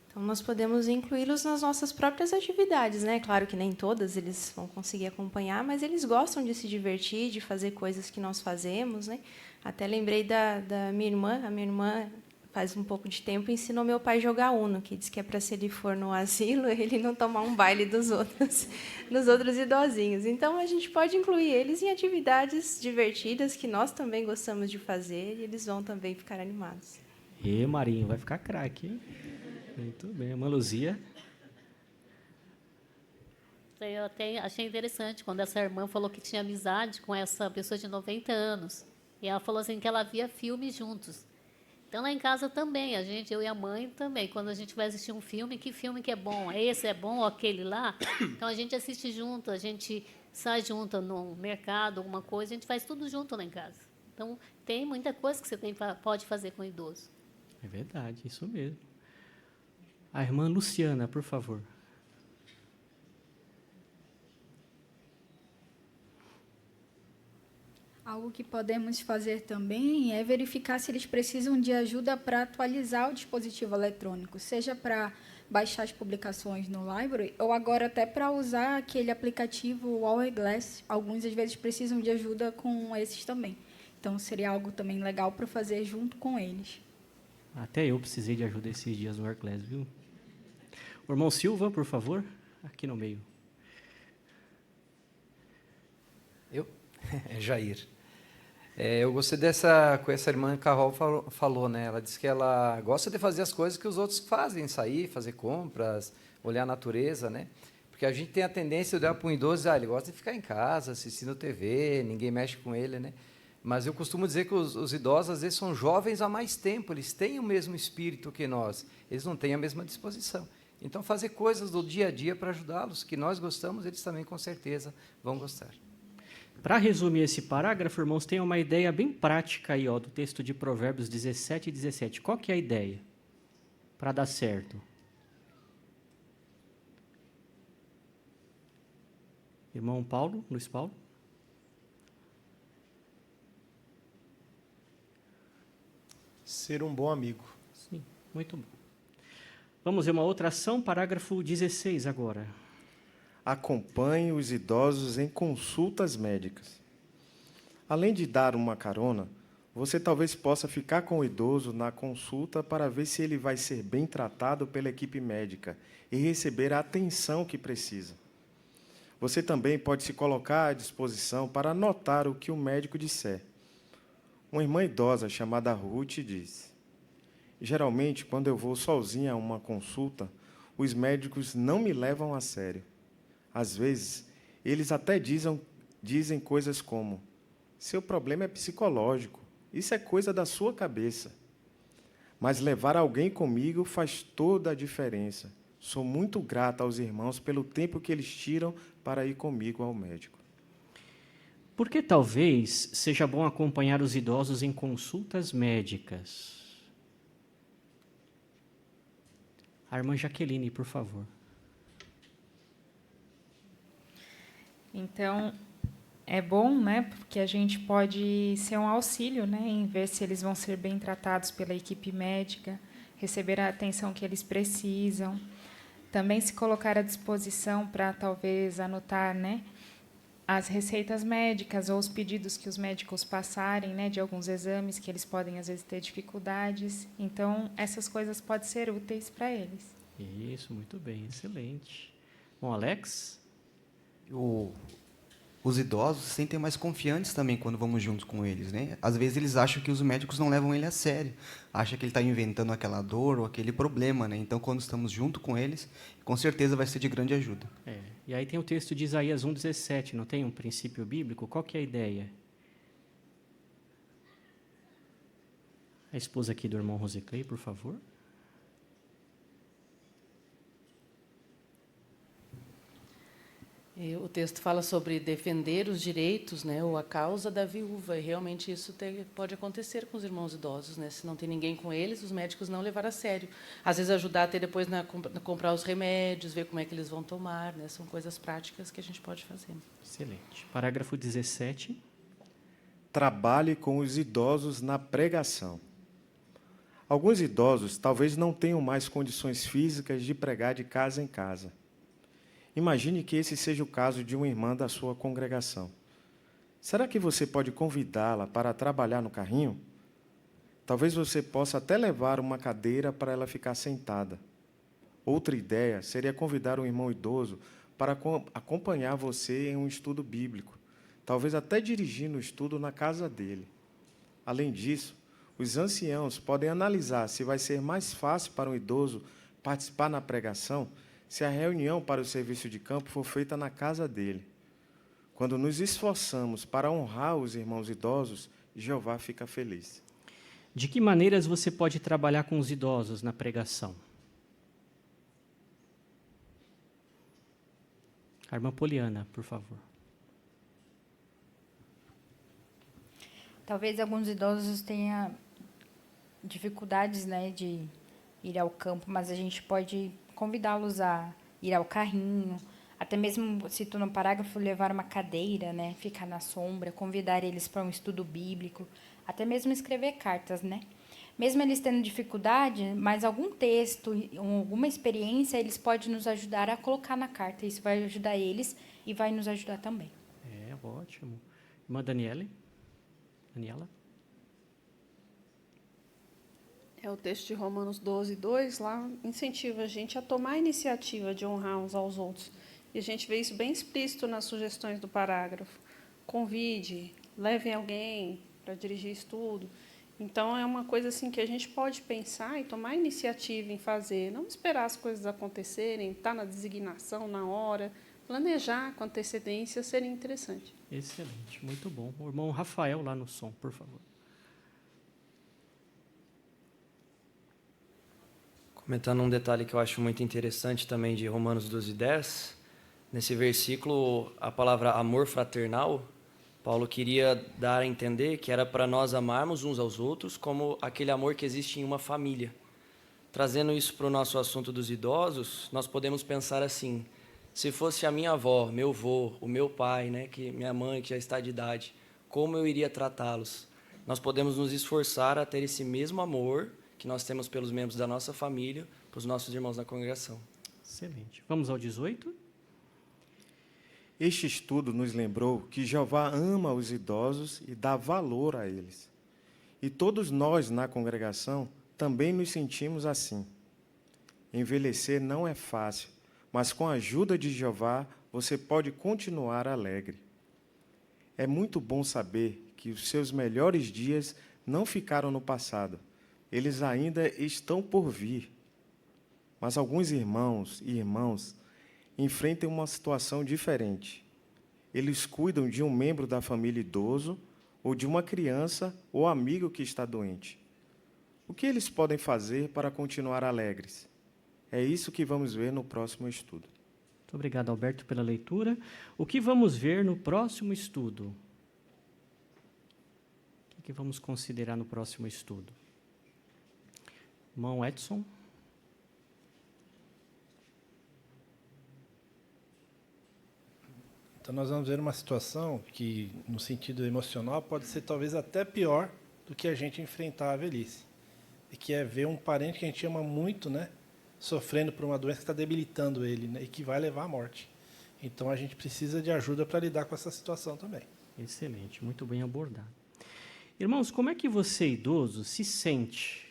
Então, nós podemos incluí-los nas nossas próprias atividades, né? Claro que nem todas eles vão conseguir acompanhar, mas eles gostam de se divertir, de fazer coisas que nós fazemos, né? Até lembrei da minha irmã. A minha irmã, faz um pouco de tempo, ensinou meu pai a jogar Uno, que diz que é para, se ele for no asilo, ele não tomar um baile dos outros idosinhos. Então, a gente pode incluir eles em atividades divertidas que nós também gostamos de fazer e eles vão também ficar animados. E Marinho, vai ficar craque, hein? Muito bem. Irmã Luzia? Eu até achei interessante quando essa irmã falou que tinha amizade com essa pessoa de 90 anos. E ela falou assim que ela via filmes juntos. Então, lá em casa também, eu e a mãe também, quando a gente vai assistir um filme, que filme que é bom? Esse é bom ou aquele lá? Então, a gente assiste junto, a gente sai junto no mercado, alguma coisa, a gente faz tudo junto lá em casa. Então, tem muita coisa que você pode fazer com o idoso. É verdade, isso mesmo. A irmã Luciana, por favor. Algo que podemos fazer também é verificar se eles precisam de ajuda para atualizar o dispositivo eletrônico, seja para baixar as publicações no library ou agora até para usar aquele aplicativo Hourglass. Alguns, às vezes, precisam de ajuda com esses também. Então, seria algo também legal para fazer junto com eles. Até eu precisei de ajuda esses dias no Hourglass, viu? O irmão Silva, por favor, aqui no meio. Eu? É Jair. Eu gostei dessa com essa irmã Carol falou, né? Ela disse que ela gosta de fazer as coisas que os outros fazem, sair, fazer compras, olhar a natureza, né? Porque a gente tem a tendência de olhar para um idoso e ele gosta de ficar em casa, assistindo TV, ninguém mexe com ele, né? Mas eu costumo dizer que os idosos, às vezes, são jovens há mais tempo, eles têm o mesmo espírito que nós, eles não têm a mesma disposição. Então, fazer coisas do dia a dia para ajudá-los, que nós gostamos, eles também, com certeza, vão gostar. Para resumir esse parágrafo, irmãos, tem uma ideia bem prática aí, do texto de Provérbios 17 e 17. Qual que é a ideia para dar certo? Irmão Paulo, Luiz Paulo? Ser um bom amigo. Sim, muito bom. Vamos ver uma outra ação, parágrafo 16 agora. Acompanhe os idosos em consultas médicas. Além de dar uma carona, você talvez possa ficar com o idoso na consulta para ver se ele vai ser bem tratado pela equipe médica e receber a atenção que precisa. Você também pode se colocar à disposição para anotar o que o médico disser. Uma irmã idosa chamada Ruth diz: geralmente, quando eu vou sozinha a uma consulta, os médicos não me levam a sério. Às vezes, eles até dizem coisas como: seu problema é psicológico, isso é coisa da sua cabeça. Mas levar alguém comigo faz toda a diferença. Sou muito grata aos irmãos pelo tempo que eles tiram para ir comigo ao médico. Porque talvez seja bom acompanhar os idosos em consultas médicas. A irmã Jaqueline, por favor. Então, é bom, né, porque a gente pode ser um auxílio, né, em ver se eles vão ser bem tratados pela equipe médica, receber a atenção que eles precisam, também se colocar à disposição para talvez anotar, né, as receitas médicas ou os pedidos que os médicos passarem, né, de alguns exames que eles podem às vezes ter dificuldades. Então, essas coisas podem ser úteis para eles. Isso, muito bem, excelente. Bom, Alex? Os idosos se sentem mais confiantes também quando vamos juntos com eles, né? Às vezes eles acham que os médicos não levam ele a sério, acham que ele está inventando aquela dor ou aquele problema, né? Então, quando estamos junto com eles, com certeza vai ser de grande ajuda. E aí tem o texto de Isaías 1,17, não tem um princípio bíblico? Qual que é a ideia? A esposa aqui do irmão Rosiclei, por favor. O texto fala sobre defender os direitos, né, ou a causa da viúva, e realmente isso pode acontecer com os irmãos idosos, né? Se não tem ninguém com eles, os médicos não levar a sério. Às vezes ajudar até depois na comprar os remédios, ver como é que eles vão tomar, né? São coisas práticas que a gente pode fazer. Excelente. Parágrafo 17. Trabalhe com os idosos na pregação. Alguns idosos talvez não tenham mais condições físicas de pregar de casa em casa. Imagine que esse seja o caso de uma irmã da sua congregação. Será que você pode convidá-la para trabalhar no carrinho? Talvez você possa até levar uma cadeira para ela ficar sentada. Outra ideia seria convidar um irmão idoso para acompanhar você em um estudo bíblico, talvez até dirigindo o estudo na casa dele. Além disso, os anciãos podem analisar se vai ser mais fácil para um idoso participar na pregação se a reunião para o serviço de campo for feita na casa dele. Quando nos esforçamos para honrar os irmãos idosos, Jeová fica feliz. De que maneiras você pode trabalhar com os idosos na pregação? A irmã Poliana, por favor. Talvez alguns idosos tenham dificuldades, né, de ir ao campo, mas a gente pode convidá-los a ir ao carrinho, até mesmo, cito no parágrafo, levar uma cadeira, né, ficar na sombra, convidar eles para um estudo bíblico, até mesmo escrever cartas, né? Mesmo eles tendo dificuldade, mas algum texto, alguma experiência, eles podem nos ajudar a colocar na carta. Isso vai ajudar eles e vai nos ajudar também. Ótimo. Irmã Daniela? O texto de Romanos 12, 2, lá incentiva a gente a tomar a iniciativa de honrar uns aos outros. E a gente vê isso bem explícito nas sugestões do parágrafo. Convide, levem alguém para dirigir estudo. Então, é uma coisa assim que a gente pode pensar e tomar iniciativa em fazer, não esperar as coisas acontecerem, estar na designação na hora, planejar com antecedência seria interessante. Excelente, muito bom. O irmão Rafael lá no som, por favor. Comentando um detalhe que eu acho muito interessante também de Romanos 12:10, nesse versículo, a palavra amor fraternal, Paulo queria dar a entender que era para nós amarmos uns aos outros como aquele amor que existe em uma família. Trazendo isso para o nosso assunto dos idosos, nós podemos pensar assim: se fosse a minha avó, meu avô, o meu pai, né, que minha mãe que já está de idade, como eu iria tratá-los? Nós podemos nos esforçar a ter esse mesmo amor que nós temos pelos membros da nossa família, para os nossos irmãos na congregação. Excelente. Vamos ao 18. Este estudo nos lembrou que Jeová ama os idosos e dá valor a eles. E todos nós, na congregação, também nos sentimos assim. Envelhecer não é fácil, mas com a ajuda de Jeová, você pode continuar alegre. É muito bom saber que os seus melhores dias não ficaram no passado. Eles ainda estão por vir. Mas alguns irmãos e irmãs enfrentam uma situação diferente. Eles cuidam de um membro da família idoso ou de uma criança ou amigo que está doente. O que eles podem fazer para continuar alegres? É isso que vamos ver no próximo estudo. Muito obrigado, Alberto, pela leitura. O que vamos ver no próximo estudo? O que vamos considerar no próximo estudo? Irmão Edson. Então, nós vamos ver uma situação que, no sentido emocional, pode ser talvez até pior do que a gente enfrentar a velhice. E que é ver um parente que a gente ama muito, né, sofrendo por uma doença que está debilitando ele, né, e que vai levar à morte. Então, a gente precisa de ajuda para lidar com essa situação também. Excelente, muito bem abordado. Irmãos, como é que você, idoso, se sente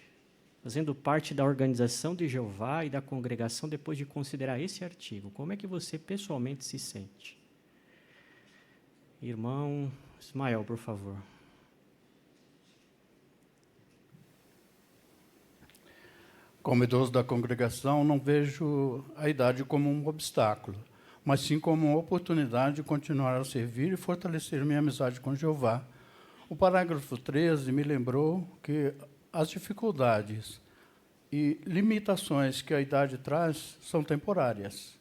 fazendo parte da organização de Jeová e da congregação depois de considerar esse artigo? Como é que você pessoalmente se sente? Irmão Ismael, por favor. Como idoso da congregação, não vejo a idade como um obstáculo, mas sim como uma oportunidade de continuar a servir e fortalecer minha amizade com Jeová. O parágrafo 13 me lembrou que as dificuldades e limitações que a idade traz são temporárias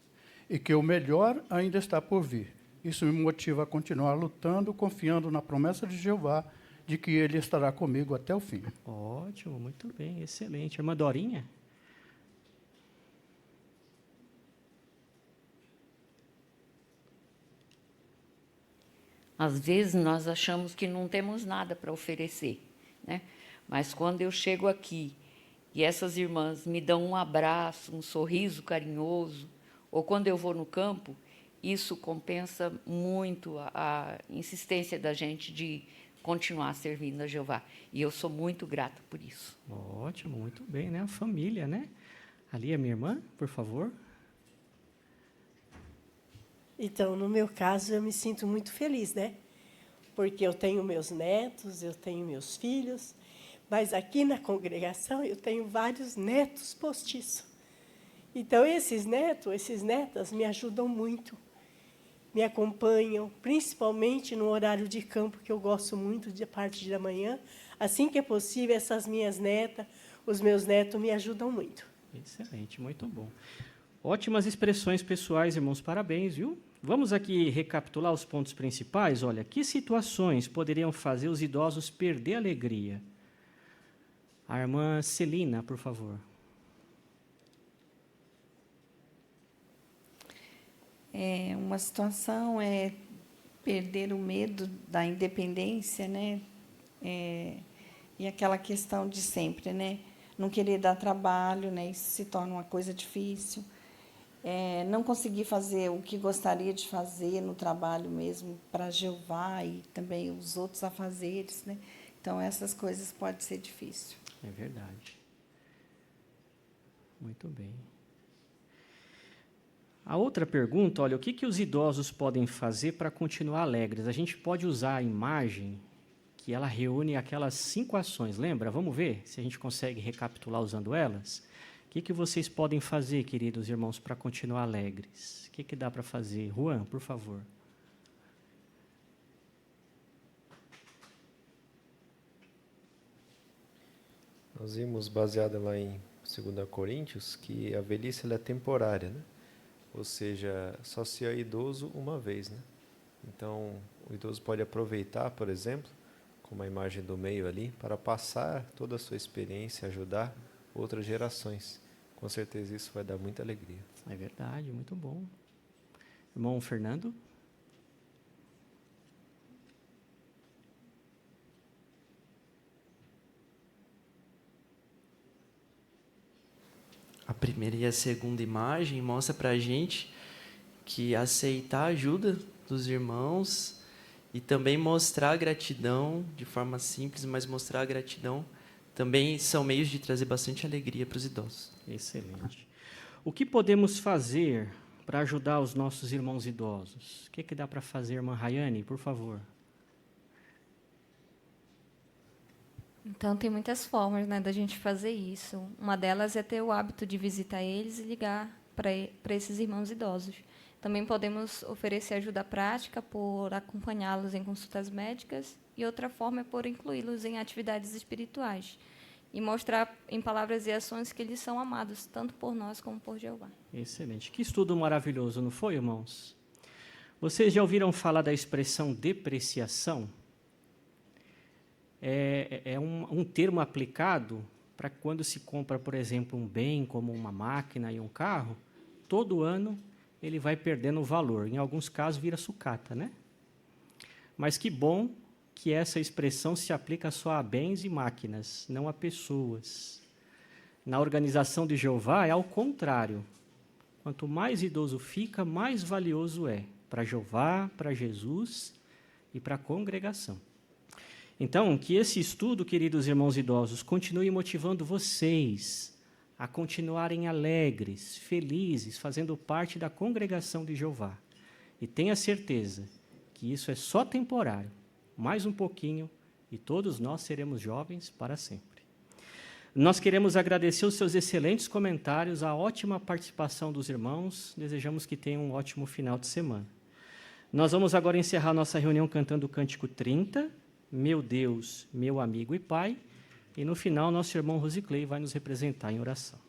e que o melhor ainda está por vir. Isso me motiva a continuar lutando, confiando na promessa de Jeová de que Ele estará comigo até o fim. Ótimo, muito bem, excelente. Irmã Dorinha? Às vezes nós achamos que não temos nada para oferecer, né? Mas quando eu chego aqui e essas irmãs me dão um abraço, um sorriso carinhoso, ou quando eu vou no campo, isso compensa muito a insistência da gente de continuar servindo a Jeová. E eu sou muito grata por isso. Ótimo, muito bem, né? A família, né? Ali a minha irmã, por favor. Então, no meu caso, eu me sinto muito feliz, né? Porque eu tenho meus netos, eu tenho meus filhos, mas aqui na congregação eu tenho vários netos postiços. Então, esses netas me ajudam muito, me acompanham, principalmente no horário de campo, que eu gosto muito, de parte da manhã. Assim que é possível, essas minhas netas, os meus netos me ajudam muito. Excelente, muito bom. Ótimas expressões pessoais, irmãos, parabéns, viu? Vamos aqui recapitular os pontos principais. Olha, que situações poderiam fazer os idosos perder a alegria? A irmã Celina, por favor. Uma situação é perder o medo da independência, né? E aquela questão de sempre, né? Não querer dar trabalho, né? Isso se torna uma coisa difícil. Não conseguir fazer o que gostaria de fazer no trabalho mesmo para Jeová e também os outros afazeres, né? Então, essas coisas podem ser difíceis. É verdade. Muito bem. A outra pergunta, olha, o que os idosos podem fazer para continuar alegres? A gente pode usar a imagem que ela reúne aquelas 5 ações. Lembra? Vamos ver se a gente consegue recapitular usando elas? O que vocês podem fazer, queridos irmãos, para continuar alegres? O que dá para fazer? Juan, por favor. Nós vimos, baseado lá em 2 Coríntios, que a velhice ela é temporária, né? Ou seja, só se é idoso uma vez, né? Então, o idoso pode aproveitar, por exemplo, como a imagem do meio ali, para passar toda a sua experiência, ajudar outras gerações. Com certeza isso vai dar muita alegria. É verdade, muito bom. Irmão Fernando? A primeira e a segunda imagem mostra para a gente que aceitar a ajuda dos irmãos e também mostrar a gratidão de forma simples, mas mostrar a gratidão também são meios de trazer bastante alegria para os idosos. Excelente. O que podemos fazer para ajudar os nossos irmãos idosos? O que dá para fazer, irmã Rayane, por favor? Então, tem muitas formas, né, da gente fazer isso. Uma delas é ter o hábito de visitar eles e ligar para esses irmãos idosos. Também podemos oferecer ajuda prática por acompanhá-los em consultas médicas e outra forma é por incluí-los em atividades espirituais e mostrar em palavras e ações que eles são amados, tanto por nós como por Jeová. Excelente. Que estudo maravilhoso, não foi, irmãos? Vocês já ouviram falar da expressão depreciação? É um termo aplicado para quando se compra, por exemplo, um bem como uma máquina e um carro, todo ano ele vai perdendo valor. Em alguns casos vira sucata, né? Mas que bom que essa expressão se aplica só a bens e máquinas, não a pessoas. Na organização de Jeová é ao contrário. Quanto mais idoso fica, mais valioso é para Jeová, para Jesus e para a congregação. Então, que esse estudo, queridos irmãos idosos, continue motivando vocês a continuarem alegres, felizes, fazendo parte da congregação de Jeová. E tenha certeza que isso é só temporário, mais um pouquinho, e todos nós seremos jovens para sempre. Nós queremos agradecer os seus excelentes comentários, a ótima participação dos irmãos, desejamos que tenham um ótimo final de semana. Nós vamos agora encerrar nossa reunião cantando o Cântico 30, Meu Deus, meu amigo e Pai, e no final nosso irmão Rosiclei vai nos representar em oração.